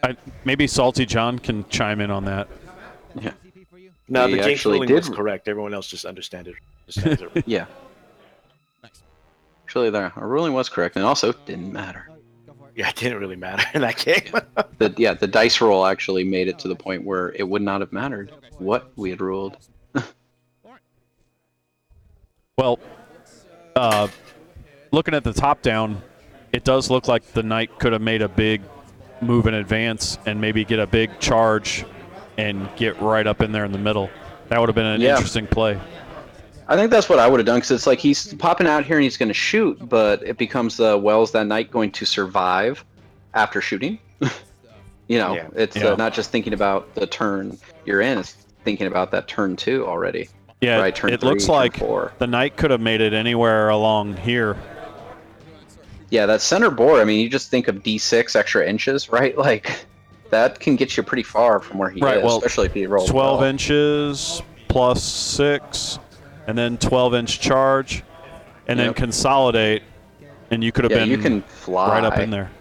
And
Maybe Salty John can chime in on that.
yeah.
No,
He
the jinx
actually
ruling was
did-
correct. Everyone else just understands it.
Yeah. Actually, our ruling was correct, and also didn't matter.
Yeah, it didn't really matter in that game.
The dice roll actually made it to the point where it would not have mattered what we had ruled.
Well, looking at the top down, it does look like the knight could have made a big move in advance and maybe get a big charge and get right up in there in the middle. That would have been an interesting play.
I think that's what I would have done, because it's like he's popping out here and he's going to shoot, but it becomes is that knight going to survive after shooting? You know,
Yeah.
it's not just thinking about the turn you're in, it's thinking about that turn 2 already.
Yeah,
right, turn
it
3,
looks
turn
like
4.
the knight could have made it anywhere along here.
Yeah, that center bore, I mean, you just think of D6 extra inches, right? Like, that can get you pretty far from where he is,
well,
especially if he rolls
12
well.
inches plus 6, and then 12-inch charge, and then consolidate, and you could have been
you can fly
right up in there.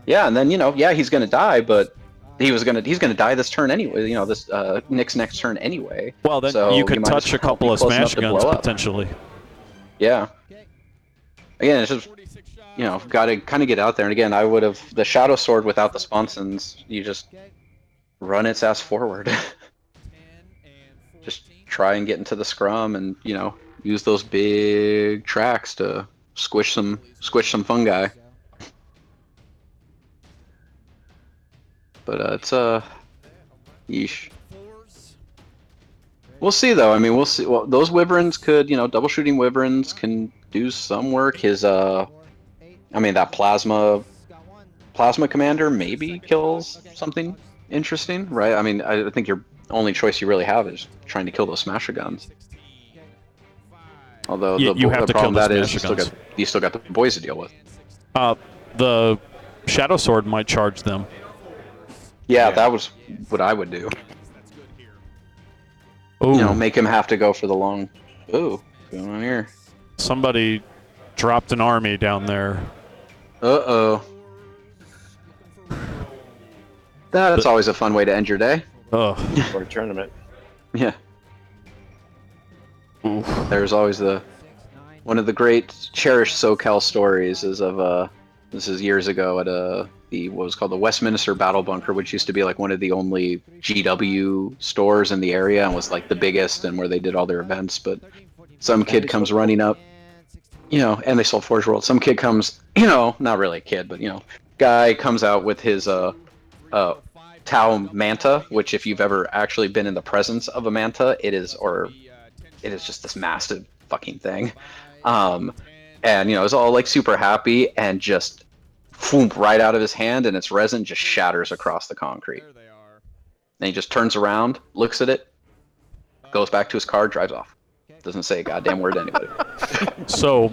Yeah, and then, you know, yeah, he's going to die, but he's going to die this turn anyway, you know, this Nick's next turn anyway.
Well, then
so
you could touch a couple of smash guns potentially.
Yeah. Again, it's just, you know, got to kind of get out there. And again, I would have the Shadow Sword without the sponsons. You just run its ass forward. Just try and get into the scrum, and you know, use those big tracks to squish some fungi. But it's yeesh. We'll see though. I mean, we'll see. Well, those wyverns could, you know, double shooting wyverns can do some work. His I mean, that plasma commander maybe kills something interesting, right? I mean, I think your only choice you really have is trying to kill those smasher guns. Although
you have
the
to kill
problem
the
that is
smasher
you still got the boys to deal with.
The Shadow Sword might charge them.
Yeah, that was what I would do.
Ooh.
You know, make him have to go for the long. Ooh, what's going on here?
Somebody dropped an army down there.
Uh-oh. That's always a fun way to end your day.
Ugh.
For a tournament.
Yeah.
Oof.
There's always one of the great cherished SoCal stories is of this is years ago at what was called the Westminster Battle Bunker, which used to be like one of the only GW stores in the area and was like the biggest and where they did all their events. But some kid comes running up, you know, and they sold Forge World. Some kid comes, you know, not really a kid, but you know, guy comes out with his Tau Manta, which if you've ever actually been in the presence of a Manta, it is just this massive fucking thing. And you know, it's all like super happy and just right out of his hand, and its resin just shatters across the concrete. Then he just turns around, looks at it, goes back to his car, drives off. Doesn't say a goddamn word to anybody.
So,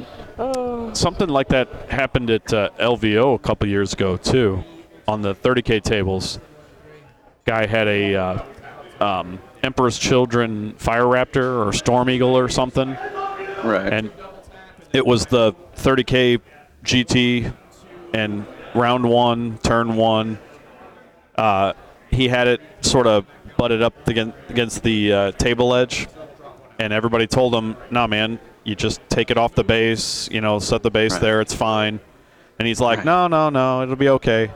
something like that happened at LVO a couple years ago too, on the 30K tables. Guy had a Emperor's Children Fire Raptor or Storm Eagle or something.
Right.
And it was the 30K GT, and round one, turn one, he had it sort of butted up against the table edge, and everybody told him, nah, man, you just take it off the base, you know, set the base there, it's fine. And he's like, no, it'll be okay.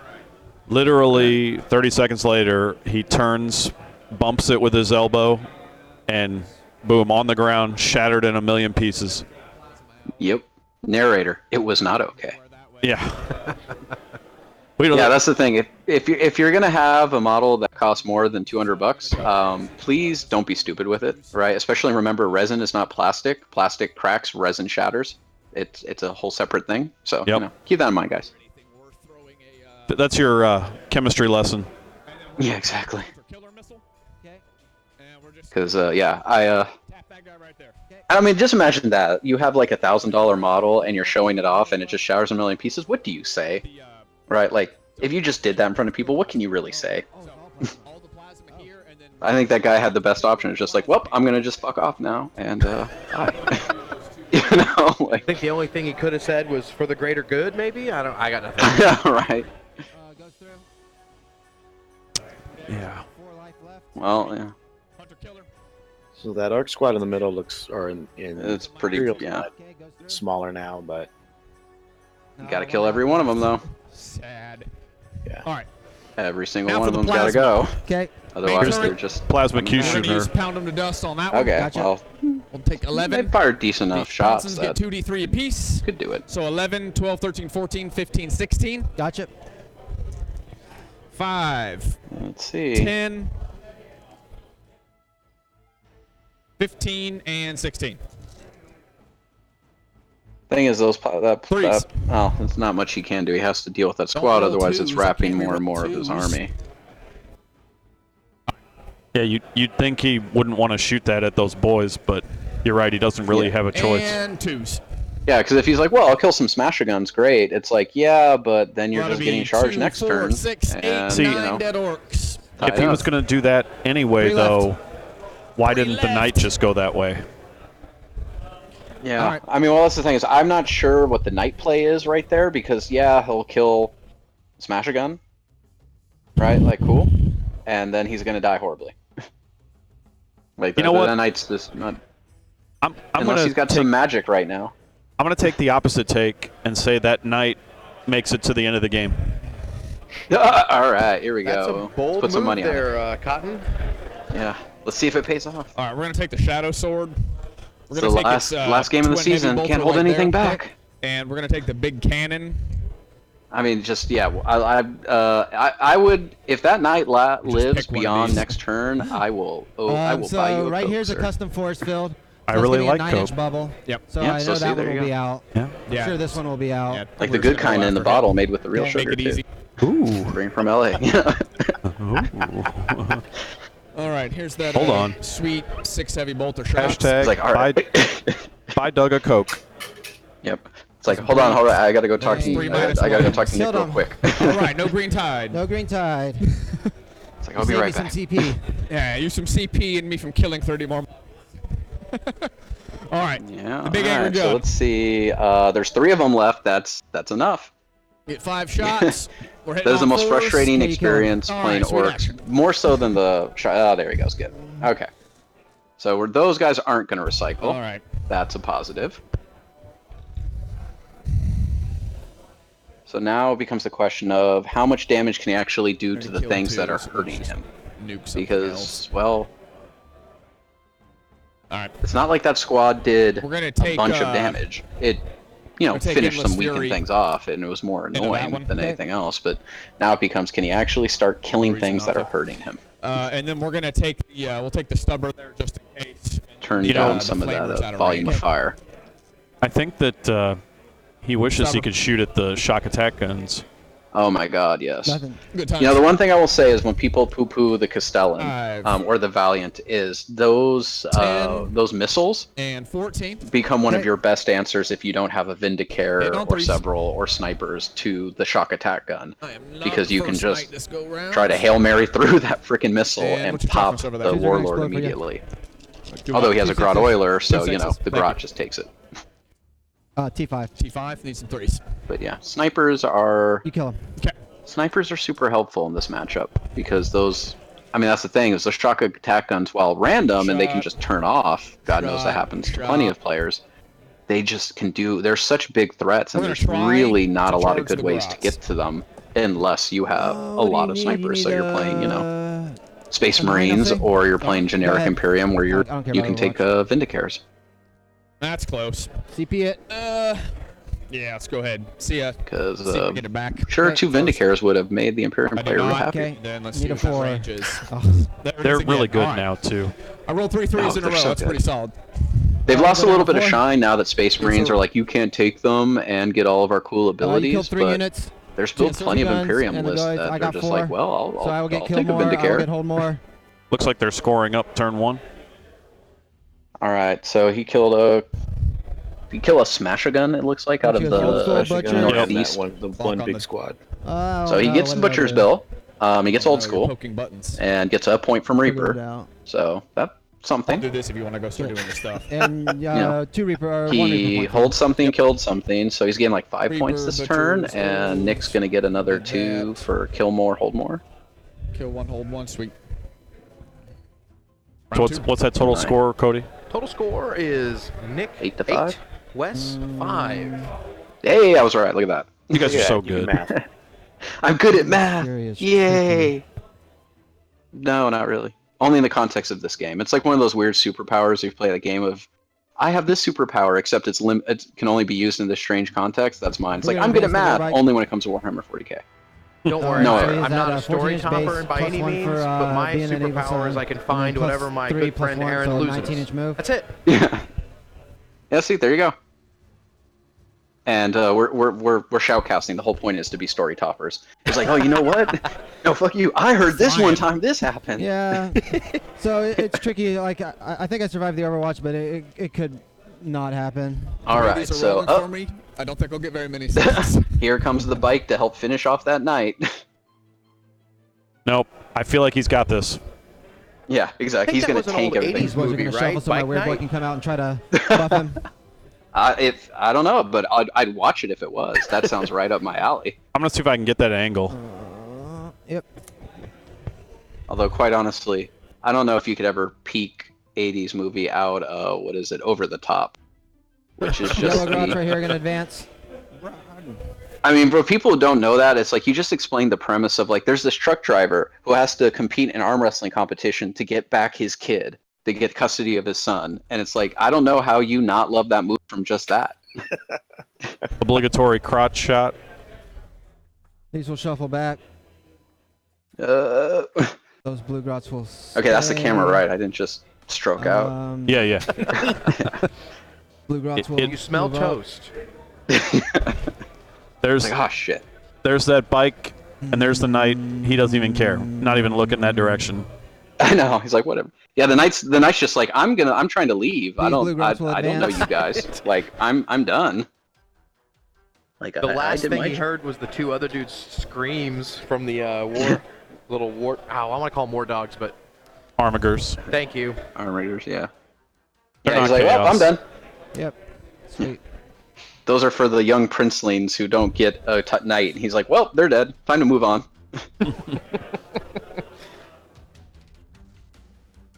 Literally 30 seconds later, he turns, bumps it with his elbow, and boom, on the ground, shattered in a million pieces.
Yep. Narrator, it was not okay.
Yeah.
Yeah, that's the thing. If you're gonna have a model that costs more than $200, please don't be stupid with it, right? Especially remember, resin is not plastic. Plastic cracks, resin shatters. It's a whole separate thing. So you know, keep that in mind, guys.
That's your chemistry lesson.
Yeah, exactly. Because I mean, just imagine that you have like $1,000 model and you're showing it off and it just shatters a million pieces. What do you say, right? Like, if you just did that in front of people, what can you really say? I think that guy had the best option. It's just like, well, I'm gonna just fuck off now and bye. You know, like,
I think the only thing he could have said was for the greater good. Maybe I got nothing.
Right.
Yeah.
Well, yeah.
So that Orc squad in the middle looks,
It's pretty,
Imperial smaller now, but
you gotta kill every one of them though.
Sad.
Yeah.
All right.
Every single
Now
one
for
of
the
them's gotta go.
Okay.
Otherwise,
Turret.
they're just
Plasma Q
We're going to
shooter.
use pound them to dust on that one.
okay.
Gotcha.
Well,
We'll take 11.
they fired decent enough
The
shots
Sponsons
that
get 2d3 apiece.
could do it.
So 11, 12, 13, 14, 15, 16.
Gotcha.
5,
Let's see.
10, 15, and 16.
Thing is,
Threes.
there's not much he can do. He has to deal with that squad,
roll
otherwise it's
twos.
wrapping
You can't
more and
roll
more of his
twos.
army.
Yeah, you'd think he wouldn't want to shoot that at those boys, but you're right, he doesn't really have a choice.
And 2s.
Yeah, because if he's like, well, I'll kill some smasher guns, great. It's like, yeah, but then you're just getting charged next
2, 4,
turn.
6, 8,
and,
9 dead orcs.
If he was going to do that anyway,
3 left.
though, why
3
didn't the
left.
knight just go that way?
Yeah,
Alright.
I mean, well, that's the thing is, I'm not sure what the knight play is right there because yeah, he'll kill smash a gun, right? Like cool, and then he's gonna die horribly. Like
You know what?
The knight's just not
I'm
unless
going
he's got
to
some magic right now.
I'm going to take the opposite take and say that knight makes it to the end of the game.
All right, here we
That's
go.
a bold
Let's put some
move
money
there,
on
Cotton.
it. Yeah, let's see if it pays off.
All right, we're gonna take the shadow sword. We're
It's
gonna
the
take
last game of the
twin heavy
season.
bolter
Can't hold
right
anything
there.
back.
And we're gonna take the big cannon.
I mean, just yeah. I would if that knight lives
pick one of
beyond
these.
next turn. I will. Oh, I will
so
buy you a
right
Coke,
here's a
sir.
custom force field.
I
That's
really
gonna be
like
a 9-inch
Coke.
bubble.
Yep.
So
Yeah,
I
so
know
see,
that
there
one
you
will
go.
be out.
Yeah.
Yeah.
I'm sure this one will be out.
Yeah,
Like the
we're
good
gonna
kind
go
in the
after him.
bottle, made with the real
Okay.
sugar
Make it
too.
easy.
Ooh.
Bring from LA.
All right, here's that.
Hold on.
Sweet 6 heavy bolter shots.
Hashtag
It's like, all right.
buy Doug a Coke.
Yep. It's like, hold on. I gotta go talk to you.
Three
I
minus
gotta go
one.
talk to Nick
Hold
real
on.
quick.
All right, no green tide.
No green tide.
It's like, I'll be
Save
right
me some
back.
TP.
Yeah, use some CP and me from killing 30 more. All right.
Yeah.
The big
all
angry
right, so
gun.
let's see. There's 3 of them left. That's enough.
Get 5 shots. We're hitting
That is the
all
most
fours.
frustrating
Yeah, you kill 'em.
experience
All
playing
right, sweet
orcs.
action.
More so than the. Oh, there he goes. Good. Okay. So those guys aren't going to recycle.
All right.
That's a positive. So now it becomes the question of how much damage can he actually do to the
Kill
things
2,
that are
so let's
hurting
just
him?
Nuke something
Because,
else.
well,
All right.
it's not like that squad did
We're gonna
a
take
bunch of damage. It,
we'll take
finished some
Endless
weakened
Fury
things off, and it was more
that
annoying
one.
than
Okay.
anything else. But now it becomes, can he actually start killing
Fury's
things that are
nothing.
hurting him?
And then we're gonna take we'll take the stubber there just in case.
Turn
You know,
down
the
some of
flamers
that
out of
volume
range.
of fire.
I think that he wishes he
Stubborn.
could shoot at the shock attack guns.
Oh my god, yes.
Nothing.
Good times.
You know, the one thing I will say is when people poo-poo the Castellan,
5,
or the Valiant, is those
10,
missiles
and 14.
become one of
Okay.
your best answers if you don't have a Vindicare
Hit on
or
threes.
several or snipers to the shock attack gun.
I am not
Because
the
you can
first
just
knight this go round.
Try to Hail Mary through that freaking missile
And
and
what's your
pop
toughness over
the
there?
Choose your next
Warlord
blow for you.
immediately.
Do
Although
I-
he has a
2
Grot
sixes.
Oiler, so,
2
you know,
sixes.
the
Thank
Grot
you.
just takes it.
T5.
T5 need some 3s.
But yeah, snipers are
You kill him.
Okay.
snipers are super helpful in this matchup because those. I mean, that's the thing is those shock attack guns, while random and they can
Shot.
just turn off. God knows that
Shot.
happens to
Shot.
plenty of players. They just can do. They're such big threats, and
We're gonna
there's
try
really not
to
a lot of
charge
good
the
ways to
Grots.
get to them unless you have a lot of snipers. So you're playing, Space
a nine, I'll
Marines,
say?
or you're playing generic
ahead.
Imperium, where
I
you
don't care
you
about
can take Vindicares.
That's close.
CP it.
Yeah, let's go ahead. See ya.
Because
See if we get it back.
sure,
Okay,
2 Vindicares would have made the Imperium
I do
player real
not.
happy.
Okay.
Then let's
Need
see
a
what that
4.
range is.
Oh.
There it
They're
is again.
really good
All right.
now, too.
I rolled 3 threes
Oh,
in a
they're
row.
so
That's
good.
pretty solid.
They've
I'll
lost a
go
little
down
bit of
4.
shine now that Space Marines are like, you can't take them and get all of our cool
You
abilities,
killed 3
but
units.
there's still
Chancellor
plenty of
guns
Imperium
and the
lists
droids.
that
I
are
got
just
4.
like, well,
So I will get
I'll
kill
take a
more. I will
Vindicare.
get hold more.
Looks like they're scoring up turn 1.
All right, so he killed a smasher gun. It looks like out of
He killed the old
the
school butcher.
northeast.
The
Clock
one
on
big
the-
squad.
Oh,
So he
no,
gets
what
the
did I
butcher's
do?
bill. He gets old
You're
school
poking buttons.
and gets a point from
Figured it
Reaper.
out.
So that's
I'll
something.
do this if you want to go start doing the stuff.
And
know,
2 Reaper or 1 Reaper.
He
point.
holds something, killed something, so he's getting like 5
Reaper,
points this
butcher,
turn,
skulls,
and Nick's gonna get another
did
2
that.
for kill more, hold more.
Kill 1, hold 1, sweet.
So what's that total
Nine.
score, Cody?
Total score is Nick
8 to 5.
Wes 5.
Hey, I was right. Look at that.
You guys are
Yeah,
so
you do
good.
math.
I'm good at math.
Serious
Yay! No, not really. Only in the context of this game. It's like one of those weird superpowers you play a game of. I have this superpower, except it can only be used in this strange context. That's mine. It's like, I'm good at math, only when it comes to Warhammer 40k.
Don't worry,
No,
about it.
so
I'm
is
not
that
a story
14-inch
topper
base
by
plus
any
1
means,
for,
but my
being an able
superpower is
son,
I can
and
find
plus
whatever my
3
good
plus
friend
1,
Aaron
so
loses.
19-inch move.
That's it.
Yeah. Yeah. See, there you go. And we're shoutcasting. The whole point is to be story toppers. It's like, oh, you know what? No, fuck you. I heard this one time. This happened.
Yeah. So it's tricky. Like I think I survived the Overwatch, but it could not happen.
All right,
Ladies are
so
rolling for me. I don't think I'll get very many seconds.
here comes the bike to help finish off that night.
Nope. I feel like he's got this.
Yeah, exactly. He's
that
gonna
was an
tank
old
everything.
80s
These boys are
movie,
gonna
right?
shuffle so my
Bike
weird boy
night?
can come out and try to buff him.
If I don't know, but I'd watch it if it was. That sounds right up my alley.
I'm gonna see if I can get that angle.
Yep.
Although, quite honestly, I don't know if you could ever peak 80s movie out, what is it, Over the Top. Which is just
Yellow Grots right here gonna advance.
I mean, for people who don't know that, it's like you just explained the premise of like there's this truck driver who has to compete in arm wrestling competition to get back his kid, to get custody of his son. And it's like, I don't know how you not love that movie from just that.
Obligatory crotch shot.
These will shuffle back.
Uh,
Those blue grots will.
okay, that's the
stay.
camera, right? I didn't just stroke out.
Yeah.
Blue grots will.
You smell
move up.
toast.
There's
Like, oh shit.
there's that bike, and there's the knight. He doesn't even care. Not even looking that direction.
I know. He's like, whatever. Yeah, the knight's just like, I'm trying to leave. I
These
don't
blue grots will
I don't know
advance.
you guys. Like, I'm done. Like
The
I
last
did
thing
my
he heard was the two other dudes' screams from the little war. I want to call them war dogs, but
Armigers.
thank you.
Arm Raiders, yeah.
They're
Yeah, he's
not
like, well, I'm
chaos.
done.
Yep. Sweet.
Those are for the young princelings who don't get a knight. And he's like, well, they're dead. Time to move on.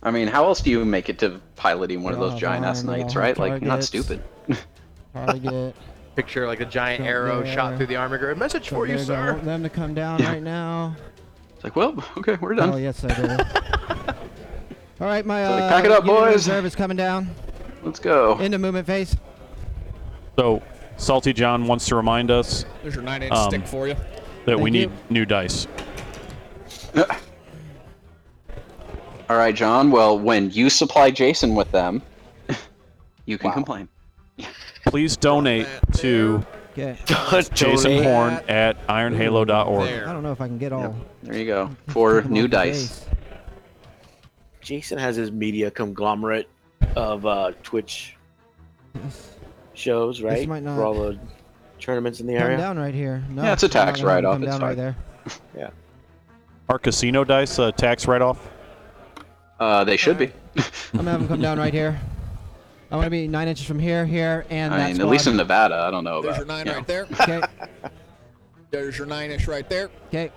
I mean, how else do you make it to piloting one of those giant-ass knights, right? Like, you're not stupid.
Target.
Picture like a giant
Don't
arrow
dare.
shot through the armor. A message for you,
There go. I
sir.
want them to come down right now.
It's like, well, okay, we're done.
Oh yes, I do. All right, my
So, like, pack it up,
unit
boys.
reserve is coming down
Let's go.
into movement phase.
So, Salty John wants to remind us
There's your 9-inch stick for you.
that we
Thank
need
you.
new dice.
All right, John. Well, when you supply Jason with them, you can complain.
Please donate to
Okay.
Jason
Donate.
Horn at ironhalo.org.
There.
I don't know if I can get all.
There you go. For
Come
new
off the
dice.
base.
Jason has his media conglomerate of Twitch
This-
shows, right?
might not
For all the tournaments in the
Come
area.
down right here. No,
Yeah, it's a
I'm not
tax
gonna have them
write-off,
come
it's
down
fine.
right there.
Our casino dice tax write-off.
They should be.
I'm gonna have them come down right here. I want to be 9 inches from here, and
I
that
mean,
squad.
at least in Nevada, I don't know
There's
about.
your 9
you know.
right there.
Okay.
There's your 9-inch right there.
Okay.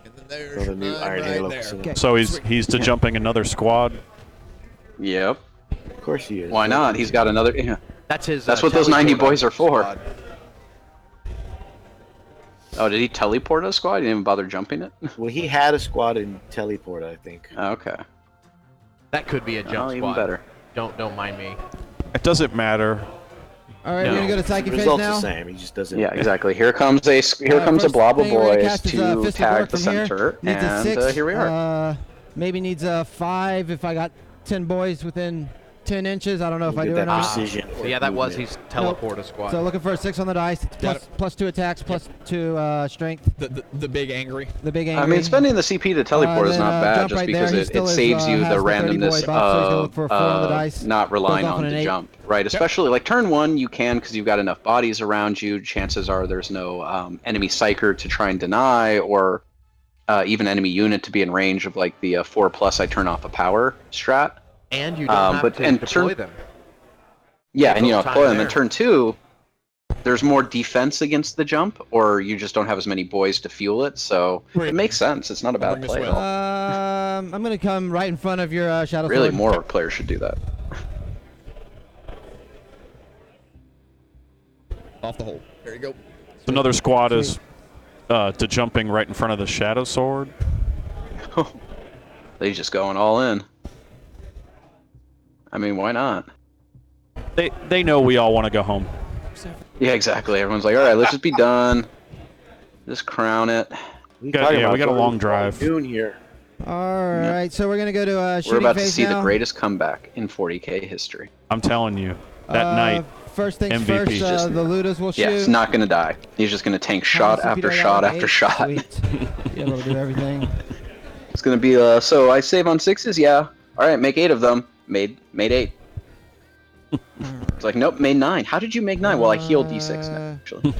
And then there's
For the
your
new
9
Iron
right
Halo
there.
casino.
Okay.
So he's to jumping another squad.
Yep.
Of course he is.
Why not? He's got another. Yeah.
That's his.
That's what those 90 boys are for.
squad.
Oh, did he teleport a squad? He didn't even bother jumping it.
Well, he had a squad in teleport, I think.
Okay.
That could be a jump
Oh,
squad.
even better.
Don't mind me.
It doesn't matter.
All right,
No.
we're gonna go to
The
psychic phase
result's
now.
the same. He just doesn't.
Yeah, exactly. Here comes a
First
blob of
thing we're gonna
boys
cast is,
to
Fist of
tag
Orc
the
from here.
center,
Needs a
and
6.
here we are.
Maybe needs a 5 if I got 10 boys within 10 inches. I don't know if I
Get
do or
that
not.
precision.
So yeah, that was his teleport a squad.
So looking for a 6 on the dice. Plus 2 attacks, plus 2 strength.
The big angry.
The big angry.
I mean, spending the CP to teleport is
then,
not bad,
jump
just
right
because
there. He
it
still is,
saves you
has
the
the 30 boy
randomness
buff, so he's gonna look for a 4 on the dice.
not relying
Goes off
on
on
the
an 8.
jump, right? Especially like turn 1, you can because you've got enough bodies around you. Chances are there's no enemy psyker to try and deny, or even enemy unit to be in range of like the 4+ I turn off a power strat.
and you don't have
but-
to
and
deploy
turn-
them.
Yeah,
Take
and you know,
those time
deploy them. In
there.
turn 2, there's more defense against the jump, or you just don't have as many boys to fuel it. So
Right.
it makes sense. It's not a bad
bring this
play
way
at all.
I'm gonna come right in front of your shadow
Really,
sword.
more players should do that.
Off the hole. There you go.
Another squad is to jumping right in front of the shadow sword.
They just going all in. I mean, why not?
They know we all want to go home.
Yeah, exactly. Everyone's like, all right, let's just be done. Just crown it.
We
Got- yeah, we got a long drive.
Doing here.
All right, so we're gonna go to
We're
shooting
about to
phase
see
now.
the greatest comeback in 40K history.
I'm telling you, that night.
First things
MVP.
first, the Ludas will shoot.
Yeah, it's not going to die. He's just going to tank shot
Obviously,
after
Peter
shot
got
after
8.
shot.
Sweet. Be able to do everything.
It's going to be, so I save on 6s? Yeah. All right, make 8 of them. Made 8.
All
It's like, nope, made 9. How did you make 9? Well, I healed D6 actually.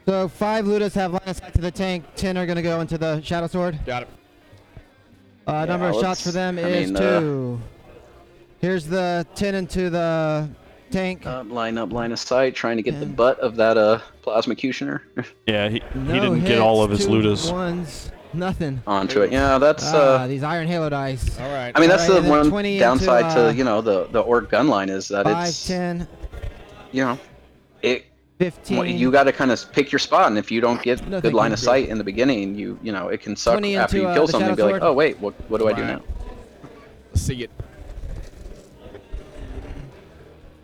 So 5 Ludas have line of sight to the tank. 10 are going to go into the Shadow Sword.
Got it.
Number of shots for them is 2. Here's the 10 into the tank.
Line of sight, trying to get the butt of that Plasmacutioner.
Yeah, he didn't get all of his Ludas.
Ones, nothing.
Onto it. Yeah, that's
these Iron Halo dice.
All right.
I mean, that's the one
20
downside
into,
to, you know, the Ork gun line is that
5,
it's
10,
you know, it
15.
you got to kind of pick your spot, and if you don't get
No,
good line of
thank you.
sight in the beginning, you know, it can suck
20
after
into,
you kill
the
something and be
Shadow
like,
Sword.
oh wait, what do I do
Right.
now?
Let's see it.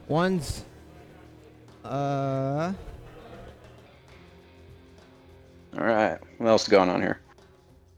Ones.
All right, what else is going on here?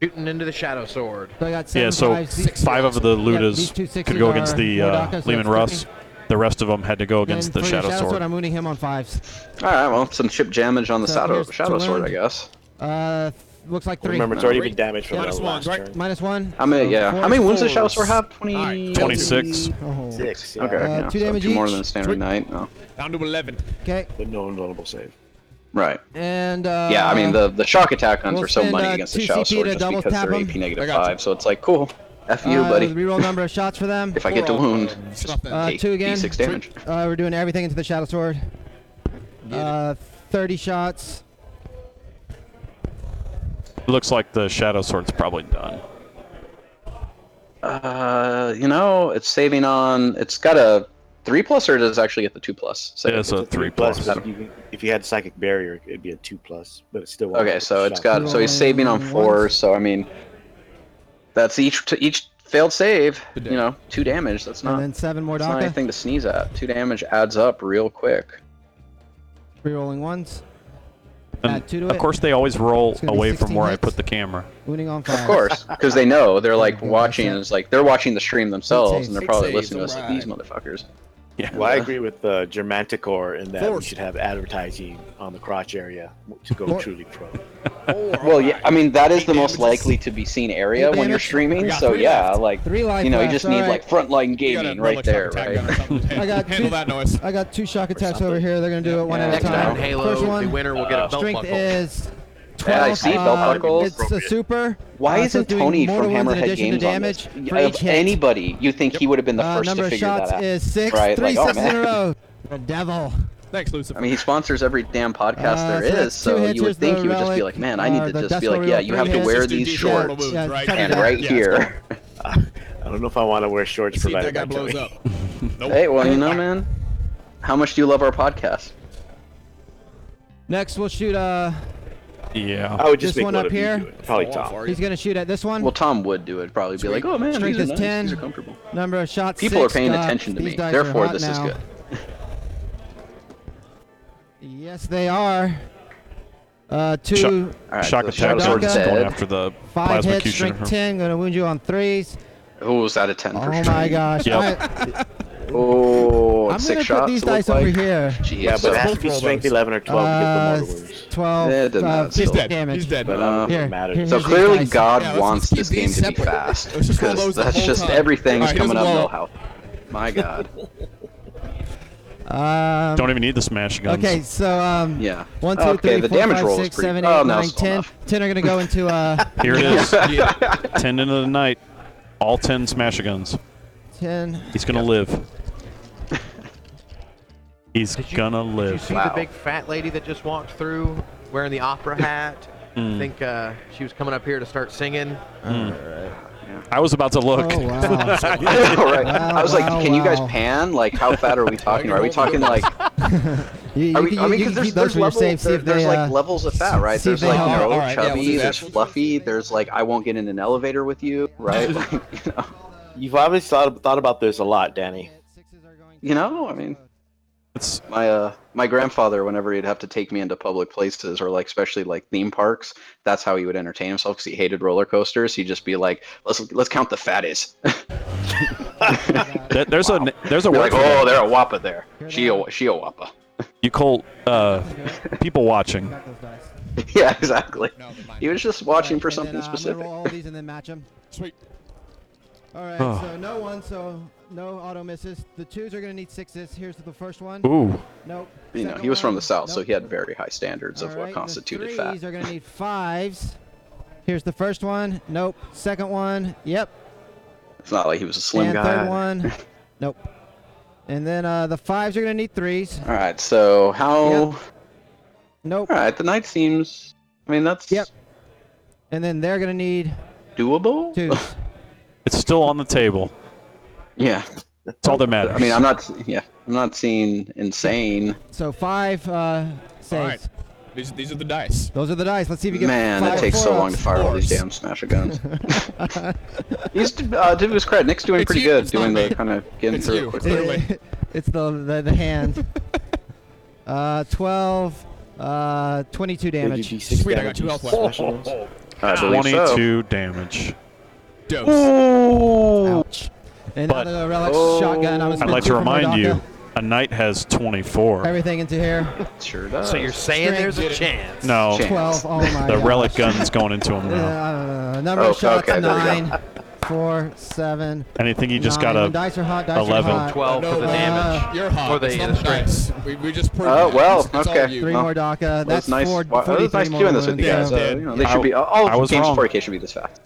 Shooting into the Shadow Sword.
So I got 7
Yeah, so
fives. These-
5 of the
these
Ludas
two sixes
could go against
are
the
Mordaka, so
Lehman
it's
Russ.
20.
The rest of them had to go against
And
the
for your
Shadow Sword.
I'm wounding him on 5s.
All right, well, some chip damage on the
So here's
Shadow
to
Sword,
wound.
I guess.
Looks like 3.
Remember, it's already been damaged from the
Minus
last
1,
turn.
right?
-1.
How many?
So
Yeah,
4
how many wounds does Shadow
fours.
Sword have?
All right,
26.
Oh.
6. Yeah.
Okay, yeah,
2
so
damage
2 more
each.
than standard knight. No.
Down to 11.
Okay.
But no notable save.
Right.
And
Yeah, I mean the shock attack guns
we'll
are so
spend,
money against the
2
Shadow
CP
Sword
to
just
double
because
tap
they're
'em.
AP
I
negative
got you.
5. So it's like, cool. F you, buddy.
Reroll number of shots for them.
If I get to wound,
Stuff that.
take
2 again.
D6 damage.
We're doing everything into the Shadow Sword. 30 shots.
Looks like the Shadow Sword's probably done.
You know, it's saving on. It's got a 3+, or does it actually get the 2+? So
Yeah, it's a 3+.
But if you had Psychic Barrier, it'd be a 2+. But it's still.
Okay, so it's got.
Roll
So he's saving on 4.
once.
So I mean, that's each failed save.
Good
You
day.
know, 2 damage. That's
And
not.
then 7 more
That's not
Daka.
anything to sneeze at. 2 damage adds up real quick.
Rerolling ones.
And
Add 2 to
of
it.
course, they always roll
It's gonna be
away from
16
where I
hits.
put the camera.
Wounding on 5.
Of course, because they know they're like
Okay,
watching.
that's it.
It's like they're watching the stream themselves, and they're
saves.
probably
Six
listening to
saves,
us like these
alright.
motherfuckers.
Yeah.
Well, I agree with Germanticor in that we
Force.
should have advertising on the crotch area to go
More-
truly pro.
Well, yeah, I mean that is
Eight
the most
damages.
likely to be seen area
8
when you're
damage.
streaming.
I got
So
3
yeah,
left.
like
3 life
you know, you
left,
just need
alright.
like frontline
You got a
gaming right
relic
there,
shock
right?
attack gun or something.
I got
Handle
2
that noise.
I got 2 shock attacks over here. They're gonna do it one
Yeah.
at a
Next
time.
round,
And Halo,
First
the
one.
winner will get a belt
Strength
buckle.
is 12.
Yeah, I see, belt buckles.
It's a super.
Why
so
isn't
it's doing
Tony
mortal
from
wounds in
Hammerhead
addition to
Games on
damage
this?
for
Of
each hit.
anybody, you think he would have been the first
Number
to
of
figure
shots
that out?
is 6.
Right,
3
like, oh,
6 in a
man.
row. The devil.
Thanks, Lucifer.
I mean, he sponsors every damn podcast there
so
is,
that's 2
so
hits.
you would
Here's
think
the
he would just be
relic,
like, man, I need to
the
just be
Death
like,
Roll
yeah,
real
you have to
3
wear
hits.
these
16 mortal
shorts
wounds,
Yeah,
right?
check it
and
out.
right
Yeah,
here.
I don't know if I want to wear shorts
See if
provided
that guy
by
blows
Tony.
up. Nope.
Hey, well, you know, man, how much do you love our podcast?
Next, we'll shoot.
Yeah.
I would just
This
make
one
one
up
of you
here?
do it. Probably
Fall off,
Tom.
are
He's
you?
gonna shoot at this one.
Well, Tom would do it. Probably be like, oh man,
Strength
these
is
are nice.
10.
These are comfortable.
Number of shots.
People
6.
are paying attention to
These
me,
dice are
therefore
hot
this is
now.
good.
Yes, they are. 2.
Shot-
All right,
Shock
so
attack
Shadow
Daka.
Sword's
is going
dead.
after the
5
plasma
hits. Strength
cutioner.
10. Gonna wound you on 3s.
Oh, was that a 10 for
Oh
sure?
my gosh.
Yep.
Oh,
I'm
it's
gonna
6
put
shots.
these
it looked
dice over
like.
here.
Jeez,
Yeah, but it has to be
roll
strength
those.
11 or 12 to get the mortal wounds.
12.
Yeah, it doesn't matter.
50
He's dead.
damage.
He's dead.
But,
Here,
matter.
here-
So
here's these
clearly
dice.
God
Yeah, let's
wants
just
this
keep
game
these
to be
separate.
fast.
Let's just roll
Because
those the
that's
whole
just
time.
everything's
All right,
coming
here's
up
the
low
blow.
health. My God.
Don't even need the smash guns.
Okay, so
Yeah.
1, 2,
Okay,
3,
the
4,
damage
5,
roll is
6,
pretty.
7,
Oh,
8,
no,
9,
it's
10.
enough.
10 are gonna go into
Here it is. 10 into the night. All 10 smash guns.
10.
He's gonna live. He's gonna
Did you
live.
see
Wow.
the big fat lady that just walked through wearing the opera hat? I think she was coming up here to start singing.
I was about to look.
Oh wow.
I know, right? I was like,
Wow,
can you guys
wow.
pan? Like, how fat are we talking? Are we talking like?
You,
Are
you,
we,
you,
I mean,
you
because
can keep those
there's
for your
levels.
save. See if
There's
they,
like levels of fat, right?
see if
There's
they
like
help.
you know,
All right, yeah, we'll
chubby.
do
There's
that.
fluffy. There's like I won't get in an elevator with you, right? Like, you know.
You've obviously thought about this a lot, Danny.
You know, I mean,
It's
my grandfather, whenever he'd have to take me into public places or like especially like theme parks, that's how he would entertain himself because he hated roller coasters. He'd just be like, let's count the fatties.
there's a
Be
word
like,
for that.
oh, they're a wappa there. She a wappa.
You call people watching.
Got those dice.
Yeah, exactly.
No, mine.
He was just watching for
And then,
something
I'm gonna
specific.
roll all these and then match them.
Sweet.
All right,
Oh.
so no one. So No auto misses. The 2s are going to need 6s. Here's the first one.
Ooh.
Nope.
You know,
Second
he was from
one.
the south, so
Nope.
he had very high standards of
All
what
right,
constituted
the
fat.
3s are going to need 5s. Here's the first one. Nope. Second one. Yep.
It's not like he was a slim
And
guy.
third one. Nope. And then the 5s are going to need 3s.
All right, so how?
Yep. Nope.
All right, the knight seems. I mean, that's
Yep. And then they're going to need
doable.
2s.
It's still on the table.
Yeah.
That's all that matters.
I mean, I'm not. Yeah, I'm not seeing insane.
So 5 saves.
All right. These are the dice.
Those are the dice. Let's see if you get
Man,
5
it takes so
4-ups.
long to fire all these damn smasher guns. He's to his credit, Nick's doing
It's
pretty
you,
good,
it's
doing
not
the
me.
kind of getting
It's
through
you.
it quickly.
Clearly.
It's the hand. 12, 22 damage.
D6
Sweet, I got
damage.
2 health left.
I believe
22 damage.
Dose.
so.
Ouch. And now
But-
the relic
Oh.
shotgun. I'm
I'd like to remind you, a knight has 24.
Everything into here.
Sure does.
So you're saying
Strength.
there's a chance?
No,
Chance.
12. Oh my
the
gosh.
relic gun's going into him now.
Number
Oh,
of shots,
okay, there we go.
9, 4, 7.
Anything you just
9.
got
When
a
dice are hot. Dice
11.
are hot.
12 for the damage.
You're hot.
Or the
It's not
strength.
dice. We just proved
Oh,
that.
well,
It's all
okay.
you.
3
Well,
more DACA. That's
nice.
4,
It was
43
nice
more
doing this with you
wounds.
guys.
Yeah.
You know, they should be. All
I was
games
wrong.
of 40K should be this fast.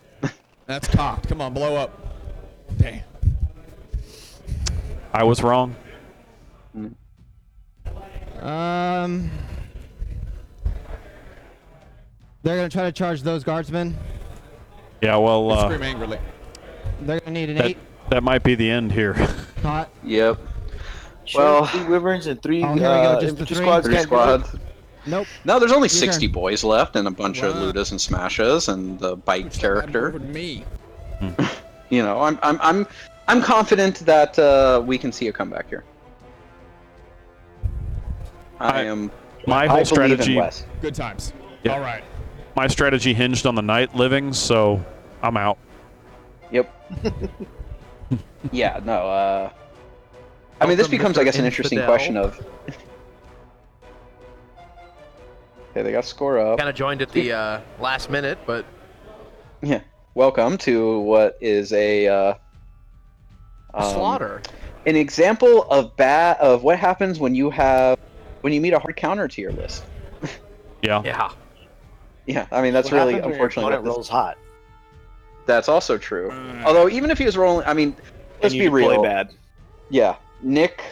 That's cocked. Come on, blow up. Damn.
I was wrong.
They're gonna try to charge those guardsmen.
Yeah, well,
Scream angrily.
They're gonna need an
that,
8
that might be the end here.
hot.
Yep.
Sure,
Well-
3 wyverns and 3
Oh, here we go, just the
infantry
3?
squads.
3
can't do it.
squads.
Nope.
No, there's only
Your
60
turn.
boys left, and a bunch of
Wow.
Ludas and Smashes, and the bike
Over
character.
to me.
You know, I'm confident that we can see a comeback here. I am.
My
I
whole
believe in
strategy,
Wes.
Good times.
Yeah.
All right.
my strategy hinged on the knight living, so I'm out.
Yep. Yeah. No. I mean, this
Welcome,
becomes,
Mr.
I guess, an interesting
Infidel.
question of. Okay, they got score up.
Kind of joined at the last minute, but
Yeah. Welcome to what is a
slaughter.
an example of what happens when you meet a hard counter to your list.
Yeah.
Yeah.
Yeah, I mean that's
What
really
happens when your
unfortunately
opponent rolls hot.
that's also true. Although even if he was rolling, I mean, let's
and you
be
deploy
real.
bad.
Yeah, Nick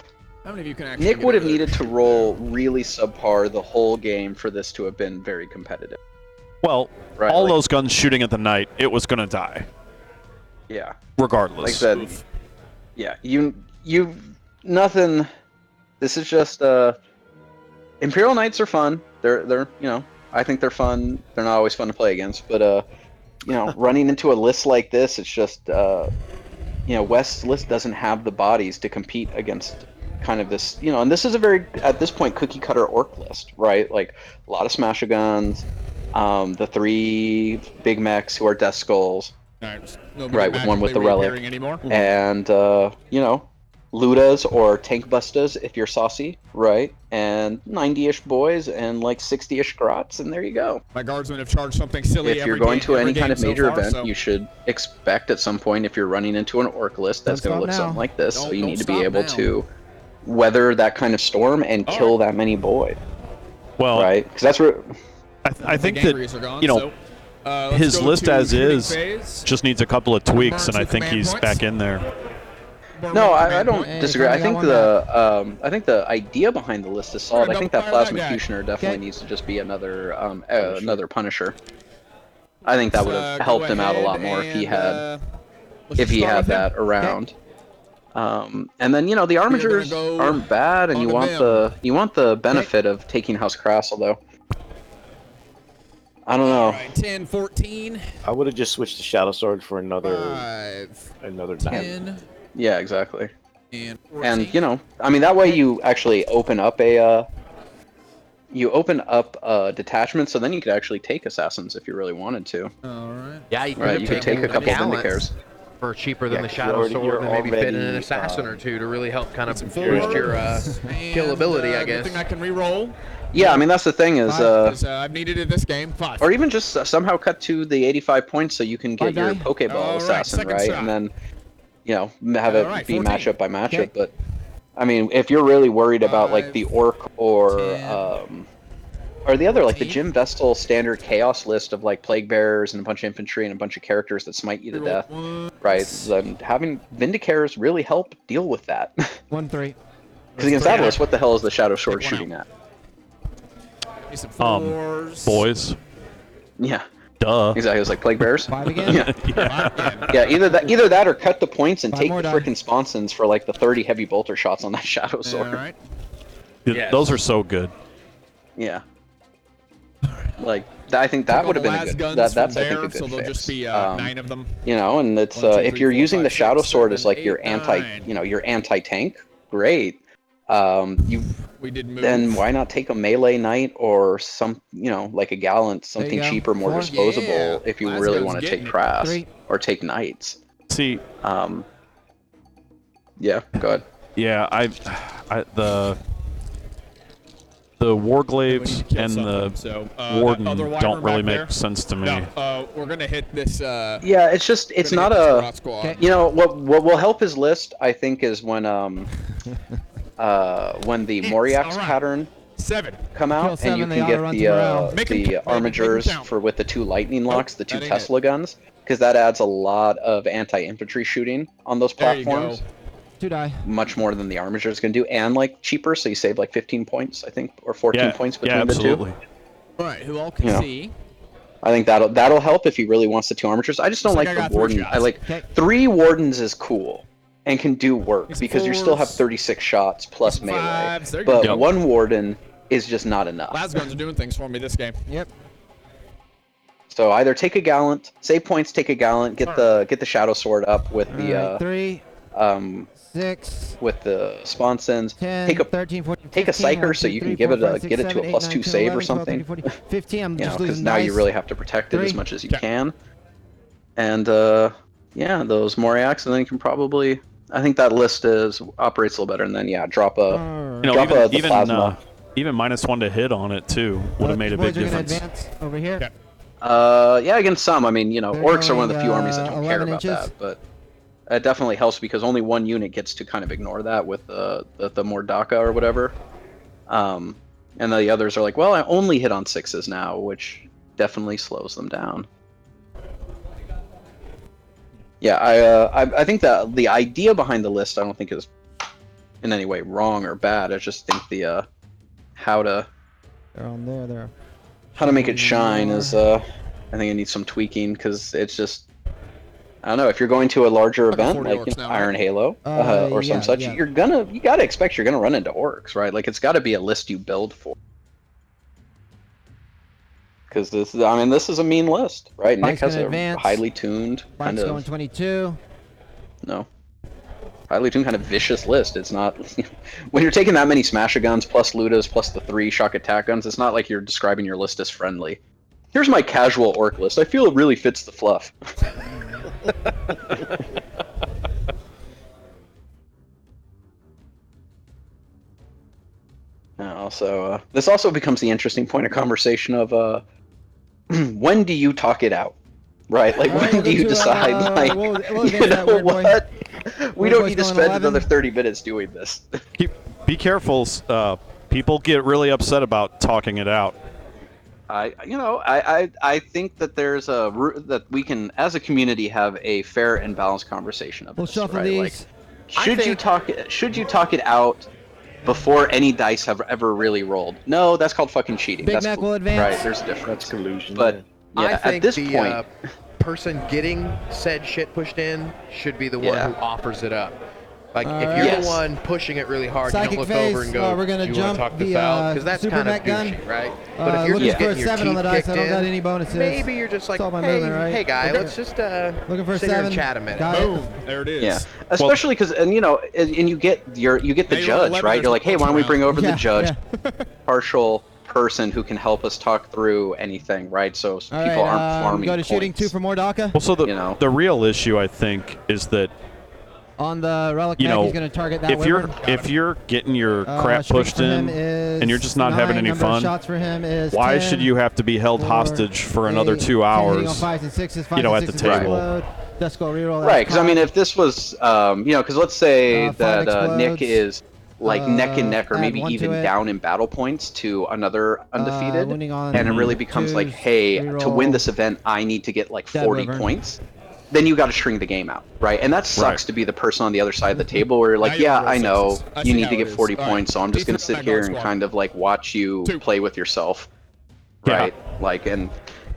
How many of you can actually
Nick
get
would have
a-
needed to roll really subpar the whole game for this to have been very competitive.
Well,
Right,
all
like-
those guns shooting at the knight, it was going to die,
Yeah,
regardless.
like I said. Yeah, you nothing. This is just Imperial Knights are fun. They're I think they're fun. They're not always fun to play against, but running into a list like this, it's just West's list doesn't have the bodies to compete against kind of this, and this is a very, at this point, cookie cutter orc list, right? Like a lot of smasher guns, the 3 big mechs who are death skulls,
All right, nobody
Right, with one with the
magically
relic.
reappearing Anymore.
and Ludas or tank bustas if you're saucy, right? And 90-ish boys and like 60-ish grots, and there you go.
My guardsmen have charged something silly
If you're
every
going
game-
to
every
any kind
game
of
so
major
far,
event,
so-
you should expect at some point, if you're running into an orc list, that's
Don't
going to look
stop
something
now.
like this. So
Don't-
you
don't
need to be
stop
able
now.
to weather that kind of storm and
All
kill
right.
that many boys,
well,
right? Because that's where.
I think
The
that
Gangreys are gone,
you know,
so, let's
his
go
list
to
as
shooting
is
phase.
just needs a couple of tweaks,
Burn
and I
some
think
command
he's
points.
back in there.
Burn
No,
one
I
command
don't
point.
Hey,
disagree. I
finally
think
got one
I think the idea behind the list is solid. I
Double
think that
fire that
plasma
guy.
Kushner definitely
Okay.
needs to just be another another Punisher. I think that would have
Go
helped him out a lot
ahead
more if he
and,
had
let's
if he
start
had
with him.
that around. And then the armigers
go
aren't bad, and
on
you
to
want
them.
the benefit of taking House Crassel though. I don't know.
All right, 10, 14,
I would have just switched to Shadow Sword for another
5,
another 9.
10,
Yeah, exactly.
and 14.
And I mean that way you actually open up a detachment, so then you could actually take assassins if you really wanted to.
All right.
Yeah, you could,
Right,
have
you could
taken
take a couple of
Gallants
Vindicators.
for cheaper than Yeah, the 'cause Shadow you're Sword, and maybe fit in an
uh,
assassin assassin or two to really help kind of
Some
boost
forward.
your
And,
killability, I
good
guess.
thing I can re-roll.
Yeah, I mean that's the thing is,
'cause, I've needed it this game. 5.
or even just somehow cut to the 85 points so you can get
Bye,
your
guy.
Pokeball
All right,
assassin,
second
right?
shot.
And then, you know, have it
Alright,
be
14.
matchup by matchup.
Okay.
But I mean, if you're really worried about like the
5,
Ork or
10,
the other, like the
14.
Jim Vestal standard chaos list of like plague bearers and a bunch of infantry and a bunch of characters that smite you to death, right? Then having Vindicators really help deal with that.
1-3.
Because against that list, what the hell is the Shadow Sword
Take one
shooting at?
Need some 4s.
Boys.
Yeah,
Duh.
exactly. It's like plague bearers.
5 again.
Yeah,
5 again.
yeah. Either that or cut the points and
5
take
more
the
die.
frickin' sponsons for like the 30 heavy bolter shots on that Shadow Sword.
Alright.
Yes.
Those are so good.
Yeah. Like I think that
Took
would have
all
been
the
a
las
good.
guns
That's
from
I think a
there,
good
so there'll
fix.
just be 9 of them.
You know, and it's
1, 2,
if
3,
you're
4,
using
5,
the
6,
Shadow Sword as
7,
like your
8,
anti,
9.
you know, your anti-tank, great. You
We did move.
then why not take a melee knight or some, you know, like a gallant, something
go.
cheaper, more
4.
disposable
Yeah.
if you
Las
really
Guns
want to
getting
take
it.
Crass
3.
or take knights.
See,
Yeah, go ahead.
yeah, the
We need
Warglaives
to kill
and
someone,
the
so,
Warden
that other
don't
wyvern
really
back
make
there?
sense to me.
No, we're gonna hit this.
Yeah, it's just it's
gonna
not
hit this
a.
Rot squad.
Okay.
You know what will help his list, I think, is when the Moriax
alright.
pattern
7.
come
Kill
out, and
7,
you
they
can
oughta
get
run
the
to morale.
Make 'em count, baby,
armigers
make 'em count.
for with the 2 lightning locks, the 2
that ain't
Tesla guns, because that adds a lot of anti-infantry shooting on those
There you
platforms,
go.
2 die.
much more than the armigers can do, and like cheaper, so you save like 15 points, I think, or 14
Yeah,
points
yeah,
between the
absolutely.
two.
All right, who all can
Yeah.
see?
I think that'll help if he really wants the 2 armigers. I just don't
Looks
like
like I
the
got 3
warden.
shots.
I like
Okay.
3 wardens is cool and can do work
These
because you still have
4s.
36 shots plus
These
melee.
5s, there you
But
go.
1 warden is just not enough.
Las guns are doing things for me this game.
Yep.
So either take a gallant, save points, take a gallant, get the Shadow Sword up with
Alright, 3,
the
6,
with the sponsons.
10,
Take a
13, 14,
take a
15,
psyker
1,
so
2,
you
3,
can give
4,
it a
5, 6,
get it to
7,
a
8,
plus
9,
2
10,
save
11,
or
12, 13,
something.
14, 15. I'm
You know,
just
because
losing
now you
dice.
really have to protect it as
3.
much as you
Okay.
can. And yeah, those Moriacs, and then you can probably. I think that list operates a little better, and then yeah, drop a
Alright.
You know,
drop the plasma.
even -1 to hit on it too would have made a big
boys are gonna
difference.
advance over here.
Okay.
Yeah, against some. I mean, you know,
They're
Orks are one of the
going,
few armies that don't care
11
about
inches.
that, but it definitely helps because only 1 unit gets to kind of ignore that with the Mordaka or whatever. And the others are like, well, I only hit on 6s now, which definitely slows them down. Yeah, I think that the idea behind the list I don't think is in any way wrong or bad. I just think the how to
They're on there. They're
make it shine is I think it needs some tweaking because it's just I don't know if you're going to a larger
Like a
event
40
like
orcs now,
Iron
right?
Halo or some
yeah,
such,
yeah.
you gotta expect you're gonna run into orcs, right? Like it's got to be a list you build for. Because this is a mean list, right?
Bike's
Nick has
gonna
a
advance.
highly tuned kind
Bike's going
of
22.
highly tuned kind of vicious list. It's not when you're taking that many smasher guns plus ludas plus the 3 shock attack guns. It's not like you're describing your list as friendly. Here's my casual orc list. I feel it really fits the fluff. So this also becomes the interesting point of conversation of when do you talk it out, right? Like when do you decide? Like
we'll
you know what? We don't
Boy's
need to
going
spend
11.
another 30 minutes doing this.
Be careful. People get really upset about talking it out.
I think that there's that we can, as a community, have a fair and balanced conversation of
We'll
this,
shuffle
right?
these.
Like, should you talk it out before any dice have ever really rolled? No, that's called fucking cheating.
Big
That's
Mac will advance.
right. There's a difference.
That's collusion.
But yeah,
I think
at this
the
point,
person getting said shit pushed in should be the one
Yeah.
who offers it up. Like, if
Alright.
you're
Yes.
the one pushing it really hard,
Psychic
you don't look
phase,
over and go,
we're gonna
do you want
jump
to talk this
the,
out? Because that's
super
kind of
mech gun.
douchey, right? But if you're
looking
just
for a
getting your
7 on the
teeth
dice.
kicked
I don't got
in,
any bonuses.
maybe you're just like,
That's all my
hey,
movement, right?
hey guy,
Okay.
let's just
Looking for a
sit here
7.
and chat a minute.
Got it.
Boom. There it is.
yeah, especially because and you get the
Now you're
judge,
11,
right?
there's
You're like, hey, why don't we bring over
Yeah,
the judge,
yeah.
partial person who can help us talk through anything, right? So
All
people
right,
aren't farming
go to shooting
points.
2 for more Daka.
Well, so
You know.
the real issue I think is that
On the relic
you
mech,
know
he's going to target that
if you're
wyvern.
getting your crap
Strength
pushed
for him
in
is
and you're just not having
9.
any
Number of
fun,
shots for him is
why
10.
should you have to be held
4,
hostage for another 2
8, 10 hitting on
hours?
5s and 6s. 5s
you know,
and
at the
6s
table.
explode. Just go reroll.
Right, because I mean, if this was, because let's say that Nick is like neck and neck, or maybe even down in battle points to another undefeated, and it really becomes like, hey, to win this event, I need to get like 40 points. Then you got to string the game out, right? And that sucks to be the person on the other side of the table where you're like, yeah, I know you need to get 40 points, so I'm just going to sit here and kind of like watch you play with yourself, right? Like, and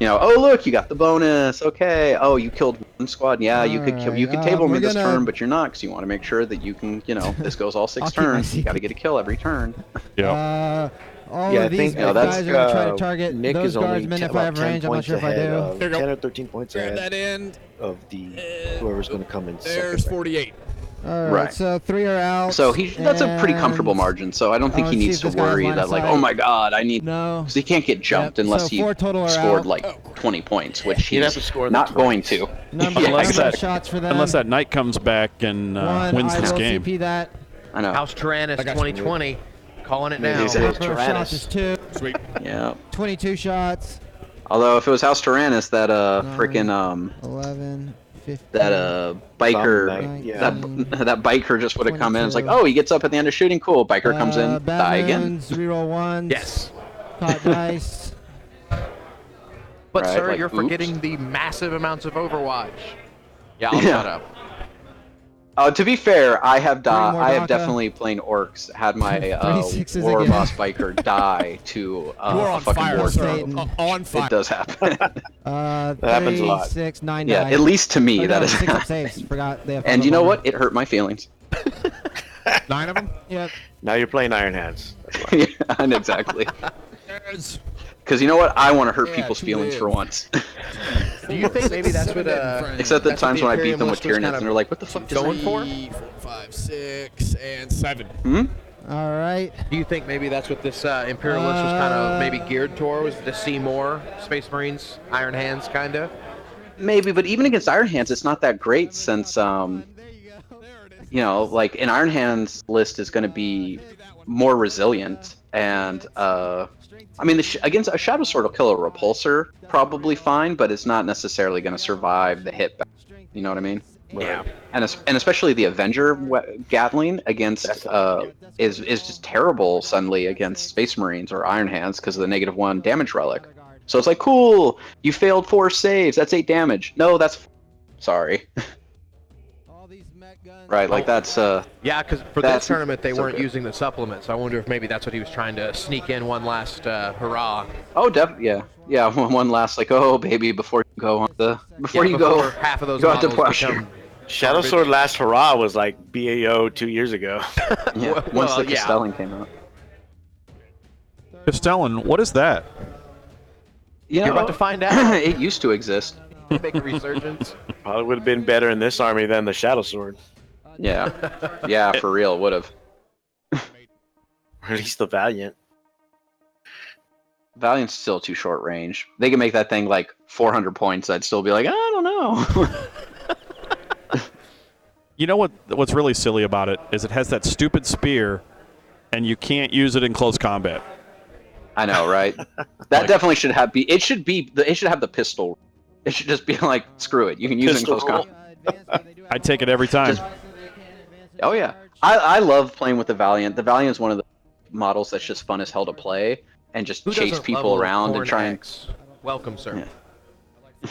oh look, you got the bonus. Okay. Oh, you killed one squad. Yeah, you could kill. You could table me this turn, but you're not, because you want to make sure that you can. This goes all 6 turns. You got to get a kill every turn.
Yeah.
All of these guys are going to try to target
Nick
those
is only
guardsmen if I have range. I'm not sure if I do.
10 or 13 points ahead
that in.
of the whoever's going to come in
There's
second.
48.
All right, so 3 are out.
So that's a pretty comfortable margin. So I don't think he needs to worry that like, oh my god, I need.
No.
Because he can't get jumped unless he scored like 20 points, which he's not going to.
Unless that knight comes back and wins this game.
That.
I know.
House Tyrannus 2020. Calling it now.
Shots is 2.
Sweet.
Yeah.
22 shots.
Although if it was House Tyrannus, that freaking
11, 15.
That biker, that biker just would have come in. It's like, oh, he gets up at the end of shooting. Cool. Biker comes in, die again.
Reroll 1s.
Yes.
Pot dice.
But
right,
sir,
like,
you're forgetting the massive amounts of Overwatch. Yeah, I'll shut up.
To be fair, I have definitely playing Orks had my war boss biker die to a fucking war drone.
On fire.
It does happen.
That happens a lot.
6, 9
yeah,
dice.
at least to me that is.
6 saves. Forgot they have.
And you know what? It hurt my feelings.
9 of them.
Yep.
Now you're playing Iron Hands.
Yeah, exactly. Because you know what? I want to hurt people's feelings for once.
Do you think maybe that's what
Except the times when I beat them with Tyranids and they're like, what the fuck
going for?
3, 4, 5, 6, and 7.
All right.
Do you think maybe that's what this Imperial list was kind of maybe geared toward, was to see more Space Marines, Iron Hands, kind of?
Maybe, but even against Iron Hands, it's not that great since, like an Iron Hands list is going to be more resilient, and I mean, against a Shadow Sword will kill a Repulsor probably fine, but it's not necessarily going to survive the hit back. You know what I mean?
Yeah.
And especially the Avenger Gatling against is just terrible suddenly against Space Marines or Iron Hands because of the -1 damage relic. So it's like, cool, you failed 4 saves. That's 8 damage. No, that's sorry. Right, like that's
yeah, because for this tournament they weren't using the supplements. I wonder if maybe that's what he was trying to sneak in one last hurrah.
Oh, definitely, yeah, one last like, oh baby, before you go on before
half of those
go out to Plush.
Shadow Sword last hurrah was like BAO 2 years ago.
Yeah, once the Castellan came out.
Castellan, what is that?
You're about to find out.
It used to exist.
Make a resurgence.
Probably would have been better in this army than the Shadow Sword.
Yeah, yeah, for real, would have.
Or at least the Valiant.
Valiant's still too short range. They can make that thing like 400 points. I'd still be like, I don't know.
You know what's really silly about it is it has that stupid spear, and you can't use it in close combat.
I know, right? That definitely should have It should have the pistol. It should just be like, screw it. You can use it in close combat.
I'd take it every time.
Oh yeah, I love playing with the Valiant. The Valiant is one of the models that's just fun as hell to play and just chase people around and try and.
Welcome, sir.
Yeah.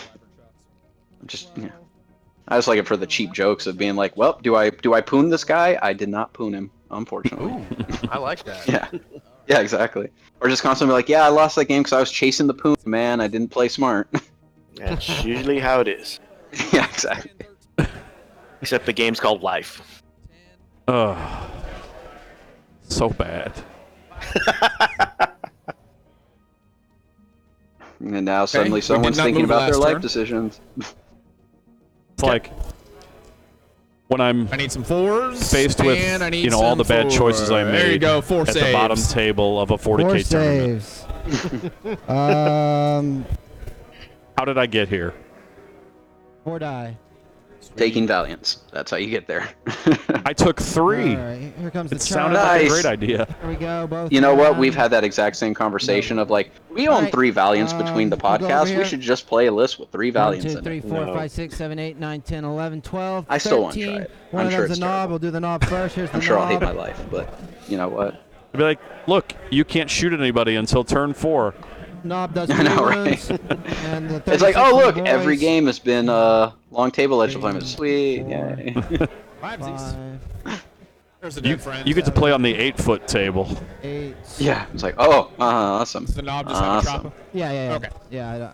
I just like it for the cheap jokes of being like, well, do I poon this guy? I did not poon him, unfortunately.
Ooh, I like that.
Yeah, exactly. Or just constantly like, yeah, I lost that game because I was chasing the poon, man. I didn't play smart.
That's usually how it is.
Yeah, exactly.
Except the game's called Life.
Ugh. So bad.
And now suddenly someone's thinking about their life decisions.
It's like when I
need some 4s,
faced with all the bad choices I made.
There you go, 4
at
saves.
The bottom table of a 40K tournament. How did I get here?
4 die.
Taking Valiants. That's how you get there.
I took 3.
All right, here comes the
It
chart.
sounded like a
Nice.
great idea.
Here we go. Both.
You know what?
down.
We've had that exact same conversation of like, we own
Alright,
3 Valiants between the
we'll go over
podcasts. We
here.
should just play a list with 3
1,
Valiants
2,
in
3,
it.
4,
No.
5, 6, 7, 8, 9, 10, 11, 12,
I still want to
13.
try it.
One
I'm
of
sure
them's
it's
a knob.
terrible.
We'll do the knob first. Here's the
I'm sure I'll hate
knob.
my life, but you know what?
I'd be like, look, you can't shoot anybody until turn 4.
Knob does
I know,
wounds.
right?
And the
It's like,
36
oh
for the
look, every
boys.
game has been long table edge deployment. Sweet,
4,
yay.
Vibesies.
5,
There's the dead friend.
You get to play on the 8-foot table.
8.
Yeah, it's like, oh, awesome.
Does the knob just have a
Awesome.
chopper?
Yeah.
Okay.
Yeah,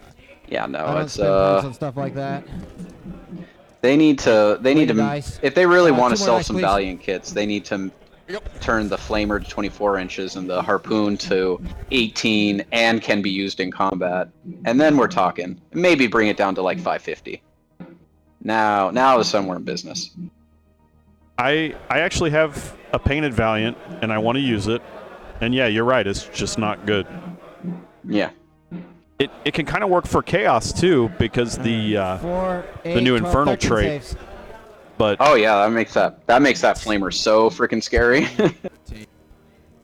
Yeah,
I
no,
don't
it's
spend points on stuff like that.
they need to
dice.
if they really
2
want to
more
sell
dice,
some
please.
Valiant kits, they need to turn the flamer to 24 inches and the harpoon to 18 and can be used in combat. And then we're talking. Maybe bring it down to like 550. Now is somewhere in business.
I actually have a painted Valiant, and I want to use it. And yeah, you're right. It's just not good.
Yeah.
It can kind of work for Chaos, too, because the
4, 8,
new
12,
Infernal
13
trait.
saves.
But
Oh yeah, that makes that flamer so freaking scary.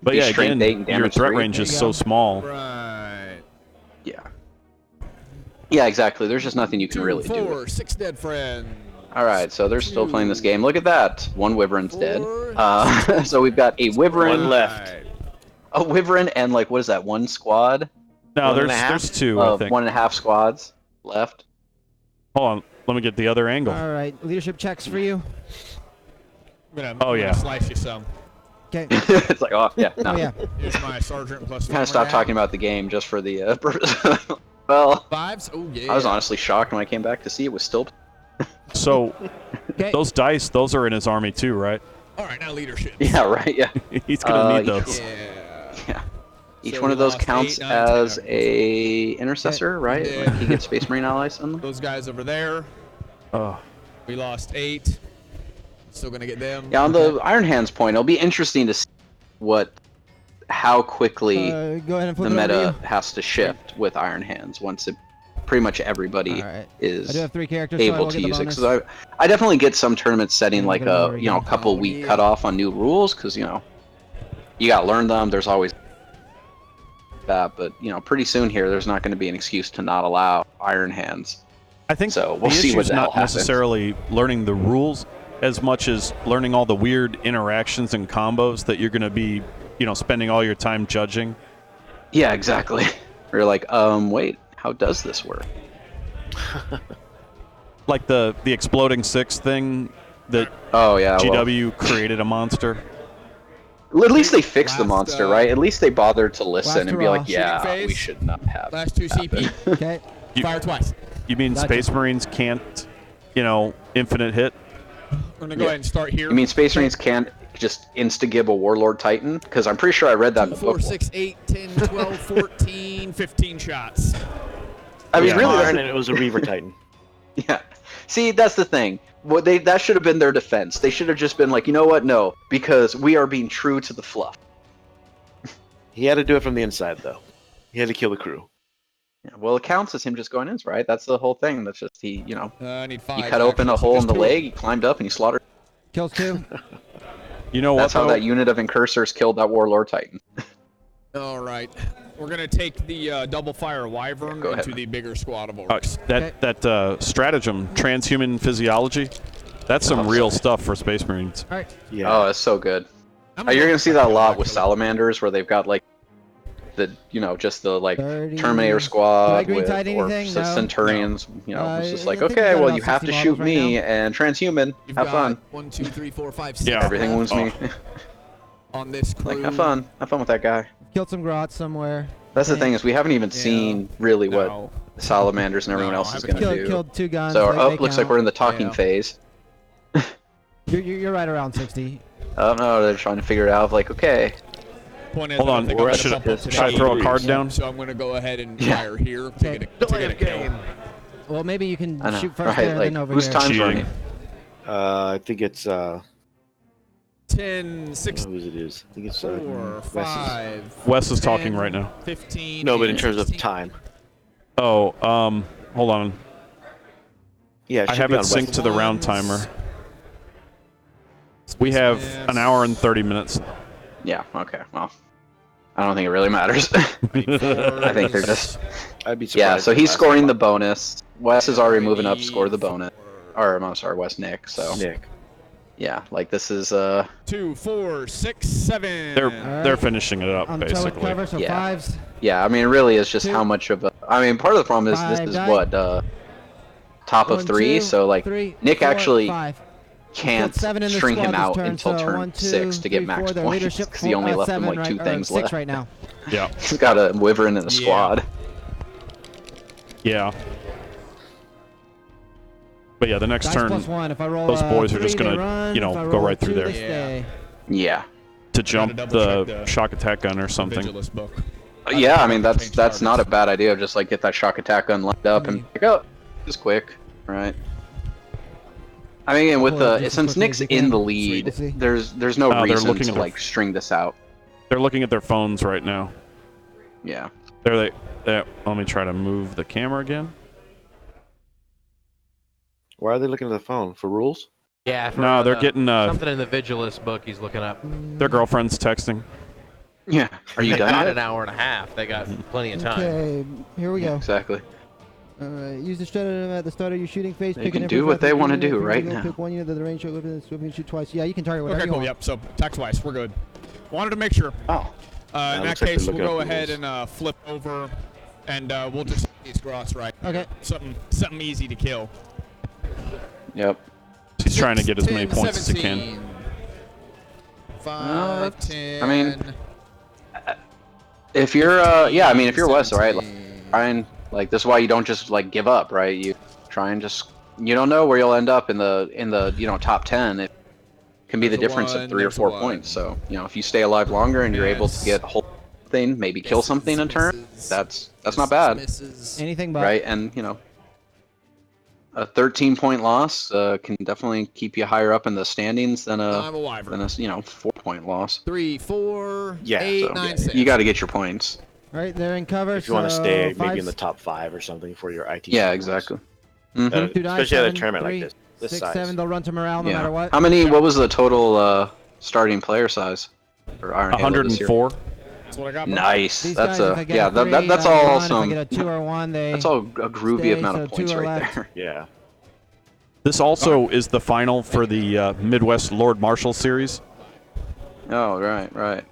but
Be
yeah,
strength
again,
8 and
your
damage
threat
3.
range
There
is
you
so
go.
small.
Right.
Yeah. Yeah, exactly. There's just nothing you can
2,
really do.
4, 6 dead friends.
All right, so they're still playing this game. Look at that. 1 Wyvern's dead.
4,
So we've got a Wyvern,
One left.
Right.
a Wyvern, and like what is that? 1 squad?
No,
1.5?
there's 2, I think.
1.5 squads left.
Hold on. Let me get the other angle.
All right, leadership checks for you.
I'm
Oh,
gonna
yeah.
slice you some.
Okay.
It's like, oh yeah, no.
Oh yeah.
Here's my sergeant plus
Kind of stopped talking about the game just for the purpose.
5s. Oh yeah.
I was honestly shocked when I came back to see it was still.
So
Okay.
those dice, those are in his army, too, right?
All right, now leadership.
Yeah, right. Yeah.
He's going to need
each
those.
Yeah.
Yeah. Each
So
one
we
of those
lost
counts
8, 9,
as
10.
a intercessor, right?
Yeah.
Like he gets Space Marine allies on them.
Those guys over there.
Oh.
We lost 8. Still gonna get them.
Yeah, on the Iron Hands point, it'll be interesting to see how quickly
Go ahead and flip
the
it over
meta
to
has to shift with Iron Hands once pretty much everybody
you. All right. I
is
do have 3 characters, so I
able
will
to
get the
use it.
bonus.
Because I definitely get some tournaments setting
I'm
like
gonna
a
go
couple
again.
week
Yeah.
cutoff on new rules because you gotta learn them. There's always that, but pretty soon here there's not going to be an excuse to not allow Iron Hands.
I think
So, we'll
the
see
issue
what
is
the hell
not
happens.
necessarily learning the rules as much as learning all the weird interactions and combos that you're going to be, spending all your time judging.
Yeah, exactly. You're like, wait, how does this work?
Like the exploding 6 thing that
Oh yeah, well,
GW created a monster.
at least they fixed the
Last,
monster, right? At least they bothered to
last
listen and be
hurrah.
like, yeah,
Shooting
we
phase.
should not have.
Last 2
happen.
CP.
Okay.
You-
Fire twice.
You mean
Gotcha.
Space Marines can't, infinite hit?
We're gonna go ahead and start here.
You mean Space Marines can't just insta-gib a Warlord Titan? Because I'm pretty sure I read that in
2,
the
4,
book.
6, 8, 10, 12, 14, 15 shots.
I mean,
Yeah.
really,
Iron,
that's
and it was a Reaver Titan.
yeah. See, that's the thing. What that should have been their defense. They should have just been like, you know what? No, because we are being true to the fluff.
He had to do it from the inside, though. He had to kill the crew.
Yeah, well, it counts as him just going in, right? That's the whole thing. That's just
I need 5.
he cut open a
actually, so
hole in
just
the
2.
leg, he climbed up, and he slaughtered.
Kills 2.
You know
That's
what?
how
though?
that unit of incursors killed that Warlord Titan.
All right. We're gonna take the double fire wyvern
Yeah, go ahead.
into the bigger squad of orcs.
That stratagem, transhuman physiology, that's some real stuff for Space Marines.
All right.
Yeah.
Oh, it's so good.
I'm
You're gonna see that a lot with
back
salamanders, where they've got like the just the like
30.
Terminator
Did I
squad
green
with
tide
or
anything? No.
Centurions. It's just
I
like,
think we
okay,
got
well,
about
you have to
60
shoot
models
me
right
and transhuman.
You've
Have
got
fun.
1, 2, 3, 4, 5, 6.
Yeah.
Everything wounds me.
On this crew.
Like, have fun. Have fun with that guy.
Killed some grots somewhere.
That's the
Okay.
thing is we haven't even
Yeah.
seen really what
No.
salamanders and everyone
No,
else is
haven't
gonna do.
Killed 2 guns.
So,
they
looks like
count.
we're in the talking
Yeah.
phase.
You're right around 60.
Oh no, they're trying to figure it out. Like, okay,
Point is,
Hold
I don't
on,
think I'm gonna
should
bump up to
I
the
throw a
80s.
card down?
So I'm gonna go ahead and
Yeah.
fire here to
Okay.
get a kill.
Well, maybe you can
I know.
shoot first
Right,
there,
like,
then over
whose
here.
time's
Cheating.
running?
I think it's
10, 6,
whose it is. I think it's
4,
Wes's.
5.
Wes is talking
10,
right now.
15.
No, but in
8,
terms of
16.
time.
Oh, hold on.
Yeah, it
I
should
have
be
it
on
synced
West.
to the round timer. We have an hour and 30 minutes.
Yeah. Okay. Well, I don't think it really matters. I think they're just.
I'd be surprised.
Yeah. So
if
he's
West
scoring
came
the
up.
bonus. Wes is already moving up to score the bonus. Or I'm sorry, Wes Nick. So
Nick.
yeah, like this is
2, 4, 6, 7.
They're finishing it up
I'm towing
basically.
cover, so
Yeah.
fives.
yeah. I mean, really, it's just
2.
how much of a. I mean, part of the problem is this
5
is
die.
what top of
1,
3.
2,
So like
3,
Nick
4,
actually
5.
can't
Put 7 in the
string
squad
him
this
out
turn,
until
so
turn
1, 2,
6 to get
3,
max
4, their
points
leadership,
because he only left him
7
like 2
right,
things
6
left.
right now.
Yeah.
He's got a Wyvern in the
Yeah.
squad.
Yeah. But yeah, the next
Dice
turn
plus 1. If I roll
those boys are
3,
just
they
gonna,
run.
you know,
If I
go
roll
right through
2,
there.
they stay.
Yeah.
to jump
double-check
the
the
shock attack gun or something.
Vigilus book.
Yeah, I mean that's not a bad idea. Just like get that shock attack gun lined up and like, oh, just quick, right? I mean, and with
Pull it
the
just as
since
quickly
Nick's
as you
in
can.
the
Sweet,
lead,
we'll see.
there's no
They're
reason
looking
to
at their-
like string this out.
They're looking at their phones right now.
Yeah.
Let me try to move the camera again.
Why are they looking at the phone? For rules?
Yeah. For,
No, they're getting
something in the Vigilus book he's looking up.
their girlfriends texting.
Yeah. Are you
They
done
got
yet?
an hour and a half. They got plenty of time.
Okay, here we go.
Exactly.
Use the strategy at the start of your shooting phase.
They
Pick
can
an
do
infantry
what they
weapon
wanna
unit.
do
If you
right
go,
now.
Pick one unit of the range, weapon, and shoot twice. Yeah, you can target whatever
Okay,
you
cool.
want.
Yep. So attack twice. We're good. Wanted to make sure.
Oh.
In that
looks like
case,
they're
we'll go
looking up
ahead
rules.
and flip over, and we'll just these grass right.
Okay.
Something easy to kill.
Yep.
He's trying to get as
10,
many points as he can.
17. 5,
that's-
10.
I mean, if you're yeah, I mean if you're Wes, right? Like,
17.
try and like this is why you don't just like give up, right? You try and just you don't know where you'll end up in the you know top 10. It can be the
There's a
difference
one,
of 3 or
there's a
4
one.
points. So you know if you stay alive longer and you're able to
Yes.
get whole thing, maybe kill something in turn. That's not bad,
Anything but.
right? And you know a 13-point loss can definitely keep you higher up in the standings than
I'm a wyvern.
a 4-point loss.
3, 4,
Yeah,
8,
so,
9,
Yeah,
6.
you got to get your points.
Right, they're in cover.
If you want to stay
so
maybe in the
fives,
top 5 or something for your IT.
Yeah,
scores.
exactly. hmm
two dice,
especially at a
7,
tournament
3,
like this
6,
size.
7. They'll run to morale no
Yeah.
matter what.
How many? What was the total starting player size for Iron Halo this year?
104.
That's what I got. bro.
Nice.
These
That's
guys, if
a
I get
yeah.
a 3,
That's
I
all
run. If I
some.
get a 2 or 1, they.
That's all a groovy
stay,
amount
so
of
2
points
are
right
left.
there.
Yeah.
This also is the final for the Midwest Lord Marshal series.
Oh right.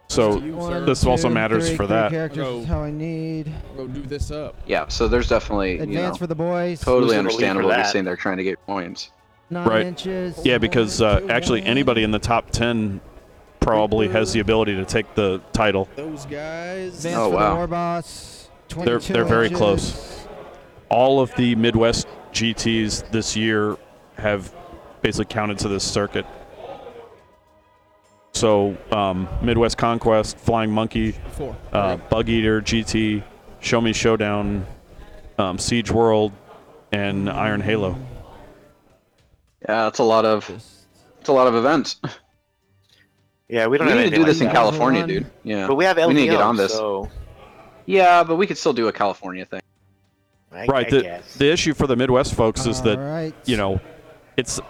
So
One,
this also
2,
matters
3,
for
3
that.
characters
Go.
is how I need.
Go do this up.
Yeah. So there's definitely
Advance for the boys.
totally
Who's in the lead for
understandable. You're
that?
saying they're trying to get points.
9
Right.
inches.
Yeah, because actually anybody in the top 10 probably has the ability to take the title.
Those guys.
Advance
Oh,
for
wow.
the war boss.
They're
22
very
inches.
close. All of the Midwest GTs this year have basically counted to this circuit. So Midwest Conquest, Flying Monkey,
4.
Bug Eater GT, Show Me Showdown, Siege World, and Iron Halo.
Yeah, that's a lot of. It's a lot of events.
Yeah, we don't
We
have
need to
anything
do this
like
in
that.
California,
One.
dude. Yeah.
But we have LVO,
We need to get on this.
So
Yeah, but we could still do a California thing.
Right.
I
The
guess.
issue for the Midwest folks is that
Alright.
you know, it's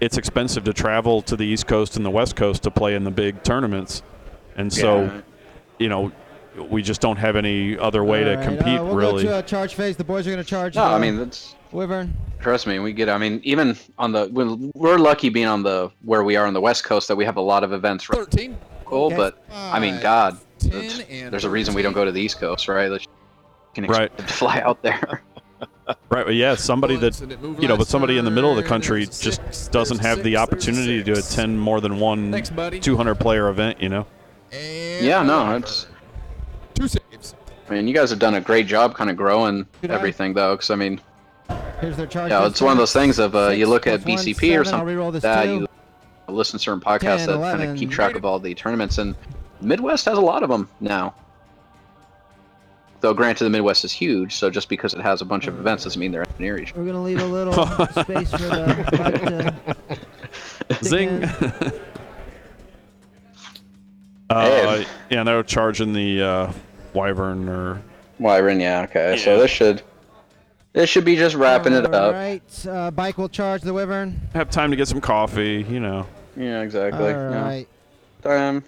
expensive to travel to the East Coast and the West Coast to play in the big tournaments, and so
Yeah.
you know, we just don't have any other way to
Alright,
compete
we'll
really.
go to a charge phase. The boys are going to charge.
No, I mean that's.
Wyvern.
Trust me, we get. I mean, even on the we're lucky being on the where we are on the West Coast that we have a lot of events.
13.
Cool,
Okay.
but I mean,
5,
God,
10,
that's-
and
there's a reason we don't go to the East Coast, right? Let's can
Right.
expect to fly out there.
Right, but yeah, somebody that
So did move
you know, but
last
somebody in the middle of the
turn.
country
There's
just
6,
doesn't
there's
have the
6,
opportunity
there's
to
6.
attend more than one
Thanks, buddy.
200-player event. You know.
And
Yeah, no,
wyvern.
it's.
2 saves.
I mean, you guys have done a great job, kind of growing
Good eye.
everything, though. Because I mean,
Here's their charge.
yeah,
phase
it's one of those things of you
6
look at
plus 1,
BCP or
7. I'll
something
reroll
like
this
that.
2.
You listen to certain podcasts
10,
that kind
11.
of keep track of all the tournaments, and Midwest has a lot of them now. Though, granted, the Midwest is huge, so just because it has a bunch of events doesn't mean they're near each.
We're going to leave a little space for the bug to
Zing.
in.
Hey.
Yeah, they're charging the Wyvern or
Wyvern, yeah, okay. So
Yeah.
this should It should be just wrapping it up.
All right. Bike will charge the Wyvern.
Have time to get some coffee, you know.
Yeah, exactly.
All right.
Time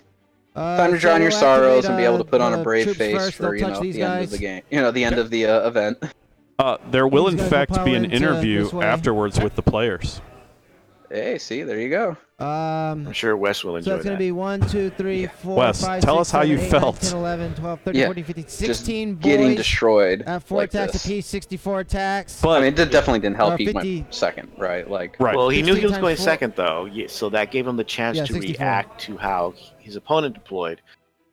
to drown your sorrows and be able to put on a brave face
first.
for
They'll touch
the
these
end of
guys.
the game. The end of the event.
There will in
He's gonna go
fact be
power
an
into
interview
this way.
afterwards with the players.
Hey, see, there you go.
I'm sure Wes will enjoy
So it's going to
that.
be 1, 2, 3, 4,
Wes,
5,
tell
6,
us how
7,
you
8, 9,
felt.
10, 11, 12, 13,
Yeah,
14, 15,
Just
16
getting
boys.
destroyed.
At 4
like
attacks
this.
apiece, 64 attacks.
But
I mean, it definitely didn't help. He
50.
went second, right? Like,
right.
Well, he knew he
16
was going
times 4.
second, though, so that gave him the chance
Yeah,
to
64.
react to how his opponent deployed.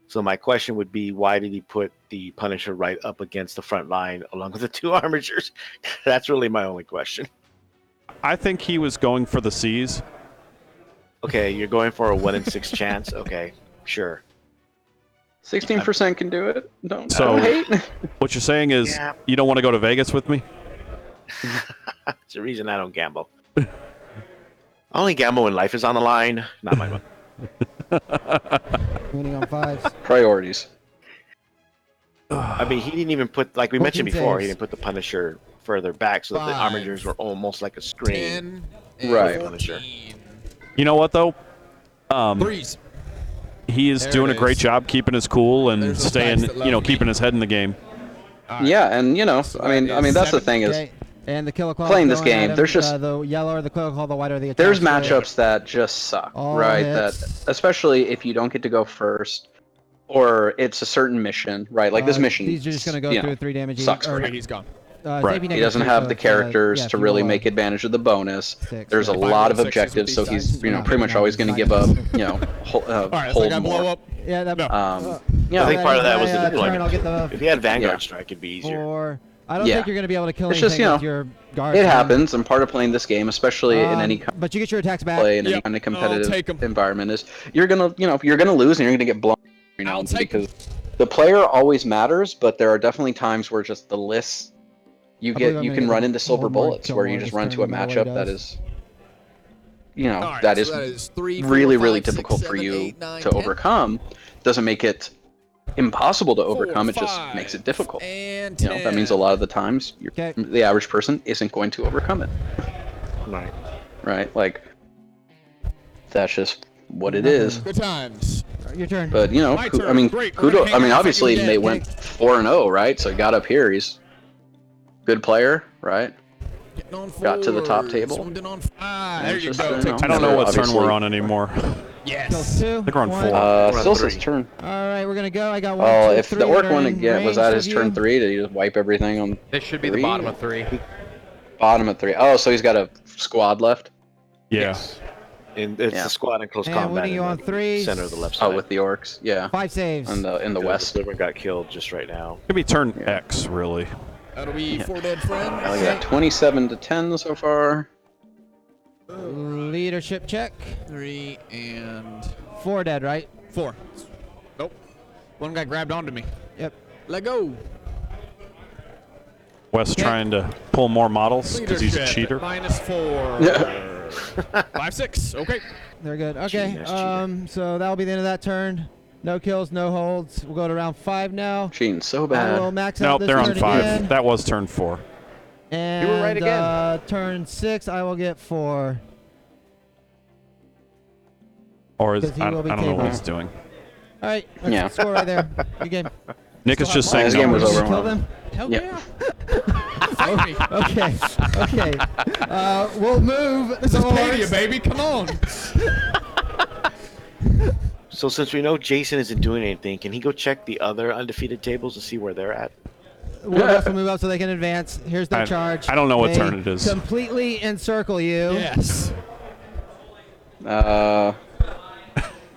So my question would be, why did he put the Punisher right up against the front line along with the 2 armatures? That's really my only question.
I think he was going for the C's.
Okay, you're going for a 1 in 6 chance. Okay, sure.
16% can do it. Don't
So-
hate.
What you're saying is
Yeah.
you don't want to go to Vegas with me?
It's the reason I don't gamble. I only gamble when life is on the line, not my money.
Winning on 5s.
Priorities.
I mean, he didn't even put, like we
14
mentioned before, he
saves.
didn't put the Punisher further back so that the
5,
armatures were almost like a screen.
10, and
Right.
14.
You know what, though?
Threes.
He is
There
doing
it
a great
is.
job keeping his cool and
There's those
staying,
guys that love me.
keeping his head in the game.
All right.
Yeah, and
So
I mean,
that is
that's the
7.
thing is,
Okay. And the Killer Claw
Playing this
going at
game,
him.
there's just-
the yellower the Killer Claw, the whiter the attack.
there's
speed.
matchups that just suck,
All
right?
hits.
That especially if you don't get to go first, or it's a certain mission, right? Like this mission.
These are just going to go
you
through
know,
3 damage.
sucks
or,
for
Okay, he's gone.
Right.
AP
He doesn't
-2,
have
so
the
it's,
characters
yeah,
to
if you
really
roll a
make advantage of the bonus.
6.
There's a
Five
lot
roll
of
sixes
objectives, so
with these
he's
dice.
Yeah,
pretty much always going to give up, hold
All right, so I got blow
more.
up.
Yeah, that,
No.
Yeah,
I think part of that was the
turn,
deployment.
I'll get the
If he had Vanguard
Yeah.
Strike, it'd be easier.
4. I don't
Yeah.
think you're going to be able to kill
It's
anything
just, you know,
with your guard.
it
turn.
happens, and part of playing this game, especially in any kind
But you get your attacks
of
back.
play in any
Yep,
kind of
I'll take 'em.
competitive environment, is you're gonna lose and you're gonna get blown.
I'll take
because the player always matters, but there are definitely times where just the lists you
believe
get
I'm
you
gonna
can
get
run
the
into silver
Voldemort
bullets
kill
where
more
you just
this
run to a
turn, no matter what
matchup
he
that
does.
is
All right,
that
so
is
that is 3, 4,
really
5,
really
6,
difficult for
7,
you
8, 9,
to
10.
overcome. Doesn't make it impossible to
4,
overcome, it just
5,
makes it difficult.
And
That means a
10.
lot of the times
Okay.
the average person isn't going to overcome it,
Right.
right? Like that's just what it is.
Good times.
Your turn.
But
My turn.
I mean,
Great. We're gonna
Kudo.
hang
I mean,
out
obviously
again.
they went 4-0, right? So he got up here. He's good player, right?
Getting on
Got to the top
4s,
table.
Swindon on 5. There
It's
you
just,
go.
you know,
Take
I don't know
Never,
what turn
obviously.
we're on anymore.
Kills
Yes.
2.
I think we're on 4.
We're on
Still
3.
his turn.
All right, we're gonna go. I got 1,
Oh,
2,
if
3
the Orc
that are
one
in
again was
range
that
of
his turn
you.
3, did he just wipe everything on
This should be the
3?
bottom of 3.
Bottom of 3? Oh, so he's got a squad left.
Yeah.
And it's
Yeah.
the squad in close
And
combat
winning you
in
on
the
3s.
center of the left side.
Oh, with the Orcs, yeah,
5 saves.
in the west.
The Wyvern got killed just right now.
Could be turn X, really.
That'll be 4 dead friends.
I got 27 to 10 so far.
Leadership check.
3 and
4 dead, right?
4. Nope. One guy grabbed onto me.
Yep.
Let go.
Wes trying to pull more models because he's a
Leadership
cheater.
-4. 5, 6. Okay.
They're good. Okay.
Cheating, that's cheating.
So that'll be the end of that turn. No kills, no holds. We'll go to round 5 now.
Cheating so
I will
bad.
max out
Nope,
this
they're on
turn
5.
again.
That was turn 4.
And
were right again.
Turn 6, I will get 4.
Or is
Because he
I
will
don't
be
know what
tabled.
he's doing.
All right. That's
Yeah.
the score right there. Good game.
Nick is just
Yeah,
saying
his game was
numbers.
over.
Kill them?
Hell
Yeah.
yeah. Fight me.
Okay. Okay. We'll move.
This is
towards-
Padia, baby. Come on.
So since we know Jason isn't doing anything, can he go check the other undefeated tables to see where they're at?
We'll also move up so they can advance. Here's their
I-
charge.
I don't know what
They
turn it is.
Completely encircle you.
Yes.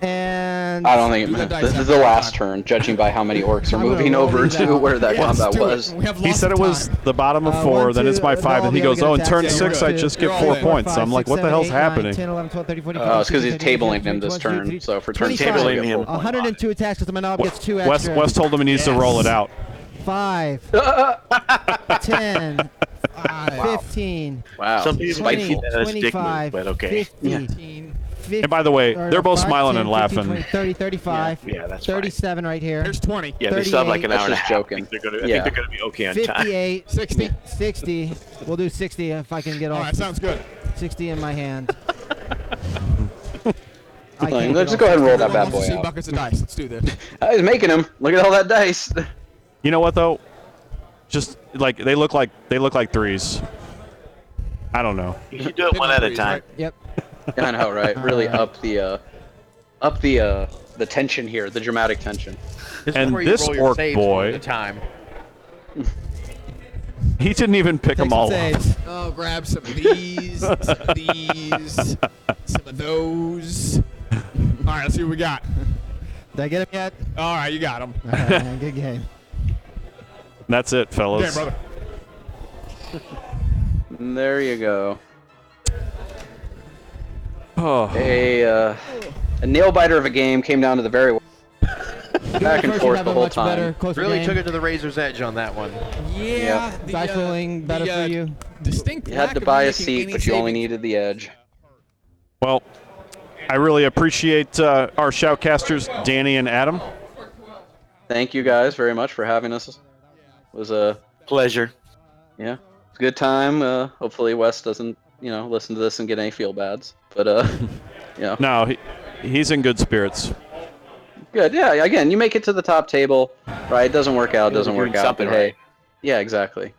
And
I don't think
Do the dice
this is
have
the
that
last
time?
turn, judging by how many Orcs are
I'm gonna
moving
roll
over
these
to
out.
where that
Yeah, let's
combat
do it.
was.
We have
He
lots
said
of
it was
time.
the bottom of 4,
1,
then it's
2,
my 5,
no,
and he
the
goes,
other
oh, in
gets
turn
attacked.
6, I
You're
just
all
get
in.
4
4,
points. I'm like, what the hell's happening?
10, 11, 12, 13, 14,
It's because he's
15,
tabling
16,
him this
17,
turn, so for turn 6
25.
he'll get 4 points.
102 attacks because the Manob gets 2
Wes,
extra.
Wes told him he needs to roll it out.
5, 10, 15,
Wow,
Some people might see
20,
that as dick move,
25,
but okay.
50,
15.
And by the way, they're both smiling and
15,
laughing.
20, 30, 35,
Yeah, that's fine.
37 right here.
Here's 20.
Yeah, they still have like an
38.
hour and a
That's
half.
just joking.
I think they're gonna be okay on time.
58.
60.
60. We'll do 60 if I can get
All
off.
right, sounds good.
60 in my hand.
Let's just go ahead and roll that bad boy
See
out.
buckets of dice. Let's do this.
I was making him. Look at all that dice.
You know what though? Just like they look like threes. I don't know.
You should do it one at a time.
Yep.
I know, right? Really up the tension here, the dramatic tension.
This
And
is where you
this
roll your
orc
saves
boy-
one at a time.
He didn't even pick them all up.
Oh, grab some of these, some of these, some of those. All right, let's see what we got.
Did I get him yet?
All right, you got them.
All right, man, good game.
That's it,
Okay,
fellas.
brother.
There you go.
Oh.
A nail biter of a game came down to the very back and
First, you
forth
have
the
a
whole
much better,
time.
closer
Really
game.
took it to the razor's edge on that one.
Yeah. The,
Dice rolling better for you.
Distinct
You had
lack
to
of
buy a
making
seat,
any
but you only
saving-
needed the edge.
Well, I really appreciate our shoutcasters, Danny and Adam.
Thank you guys very much for having us. It was a
Pleasure.
it's a good time. Hopefully Wes doesn't listen to this and get any feel bads. But yeah,
No, he's in good spirits.
good. Yeah, again, you make it to the top table, right? It doesn't work out, doesn't
You're
work
doing
out.
something
But hey,
right.
yeah, exactly.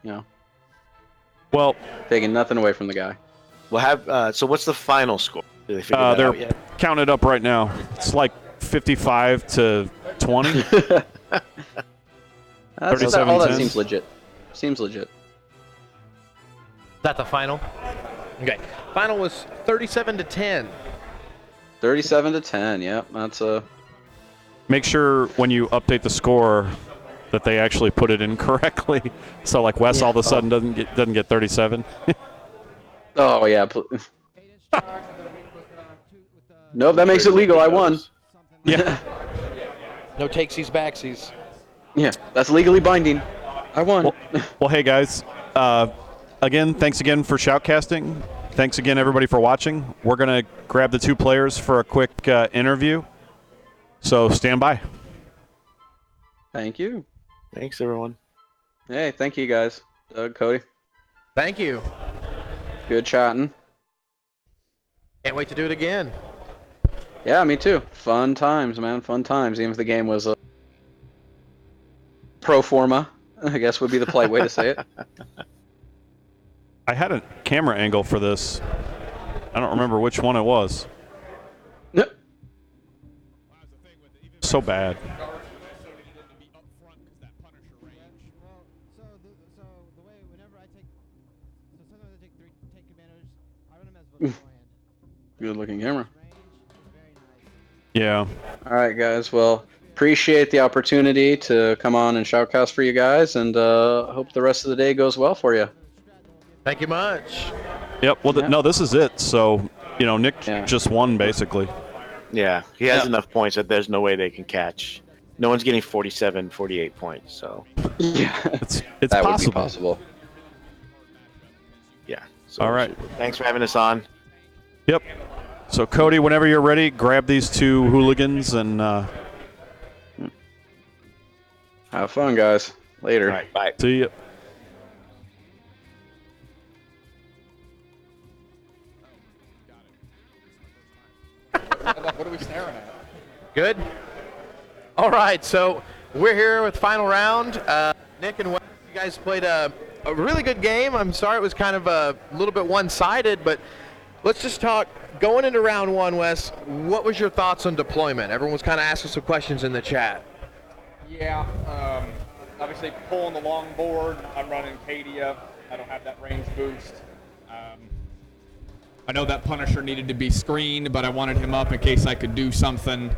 Well,
Taking nothing away from the guy.
We'll have. So what's the final score? Did they figure that
they're
out yet?
counted up right now. It's like 55 to 20.
All
37-10.
that seems legit. Seems legit.
Is that the final? Okay. Final was 37 to 10.
37 to 10. Yep, that's a.
Make sure when you update the score that they actually put it in correctly. So like Wes all of a sudden doesn't get 37.
Oh yeah. Nope, that makes it legal. I won.
Yeah.
No takesies backsies.
Yeah, that's legally binding. I won.
Well, hey guys. Again, thanks again for shoutcasting. Thanks again everybody for watching. We're gonna grab the two players for a quick interview. So stand by.
Thank you.
Thanks, everyone.
Hey, thank you guys. Doug, Cody.
Thank you.
Good chatting.
Can't wait to do it again.
Yeah, me too. Fun times, man. Fun times. Even if the game was pro forma, I guess would be the polite way to say it.
I had a camera angle for this. I don't remember which one it was. So bad.
So the way whenever I take, so sometimes I take 3 tank commanders, I run them as beforehand.
Good looking camera.
Range is very nice.
Yeah.
All right, guys. Well, appreciate the opportunity to come on and shoutcast for you guys, and hope the rest of the day goes well for you.
Thank you much.
Yep. Well, no, this is it. So, Nick
Yeah.
just won basically.
Yeah, he has enough points that there's no way they can catch. No one's getting 47, 48 points. So
Yeah,
It's
that
possible.
would be possible.
yeah. So
All right.
Thanks for having us on.
Yep. So Cody, whenever you're ready, grab these two hooligans and
Have fun, guys. Later.
All right. Bye.
see you.
What are we staring at?
Good. All right, so we're here with final round. Nick and Wes, you guys played a really good game. I'm sorry it was kind of a little bit one-sided, but let's just talk. Going into round one, Wes, what was your thoughts on deployment? Everyone was kind of asking some questions in the chat.
Yeah, obviously pulling the long board. I'm running Cadia. I don't have that range boost.
I know that Punisher needed to be screened, but I wanted him up in case I could do something.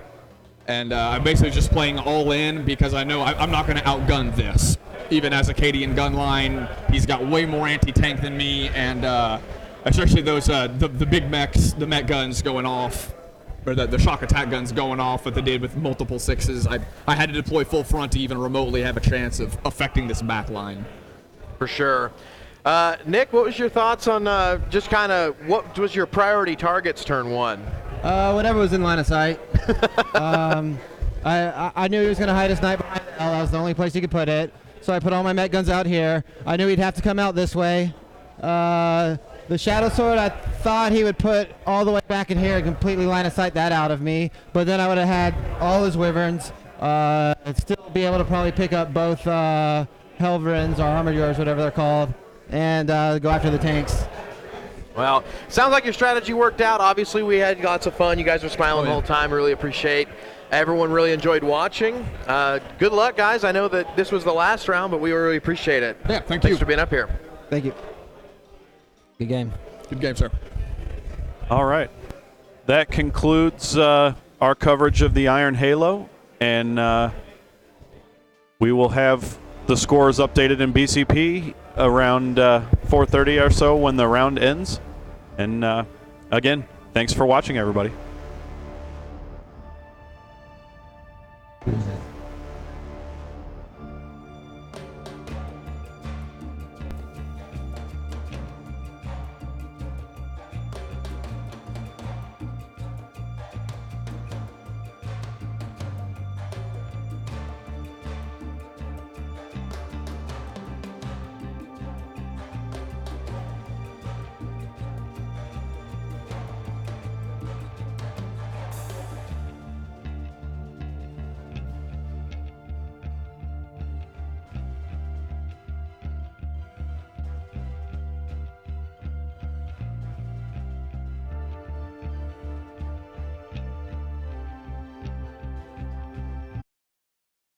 And I'm basically just playing all in because I know I'm not going to outgun this. Even as a Cadian gun line, he's got way more anti-tank than me, and especially those the big mechs, the mech guns going off, or the shock attack guns going off that they did with multiple 6s. I had to deploy full front to even remotely have a chance of affecting this back line.
For sure. Nick, what was your thoughts on just kind of what was your priority targets turn one?
Whatever was in line of sight. I knew he was going to hide his knight behind the L. That was the only place he could put it. So I put all my mech guns out here. I knew he'd have to come out this way. The Shadow Sword, I thought he would put all the way back in here and completely line of sight that out of me. But then I would have had all his Wyverns. And still be able to probably pick up both Helverins or Armored Yours, whatever they're called, and go after the tanks.
Well, sounds like your strategy worked out. Obviously, we had lots of fun. You guys were smiling the whole time. Really appreciate everyone. Really enjoyed watching. Good luck, guys. I know that this was the last round, but we really appreciate it.
Yeah, thank you.
Thanks for being up here.
Thank you. Good game.
Good game, sir.
All right. That concludes our coverage of the Iron Halo, and we will have the scores updated in BCP around 4:30 or so when the round ends. And again, thanks for watching, everybody.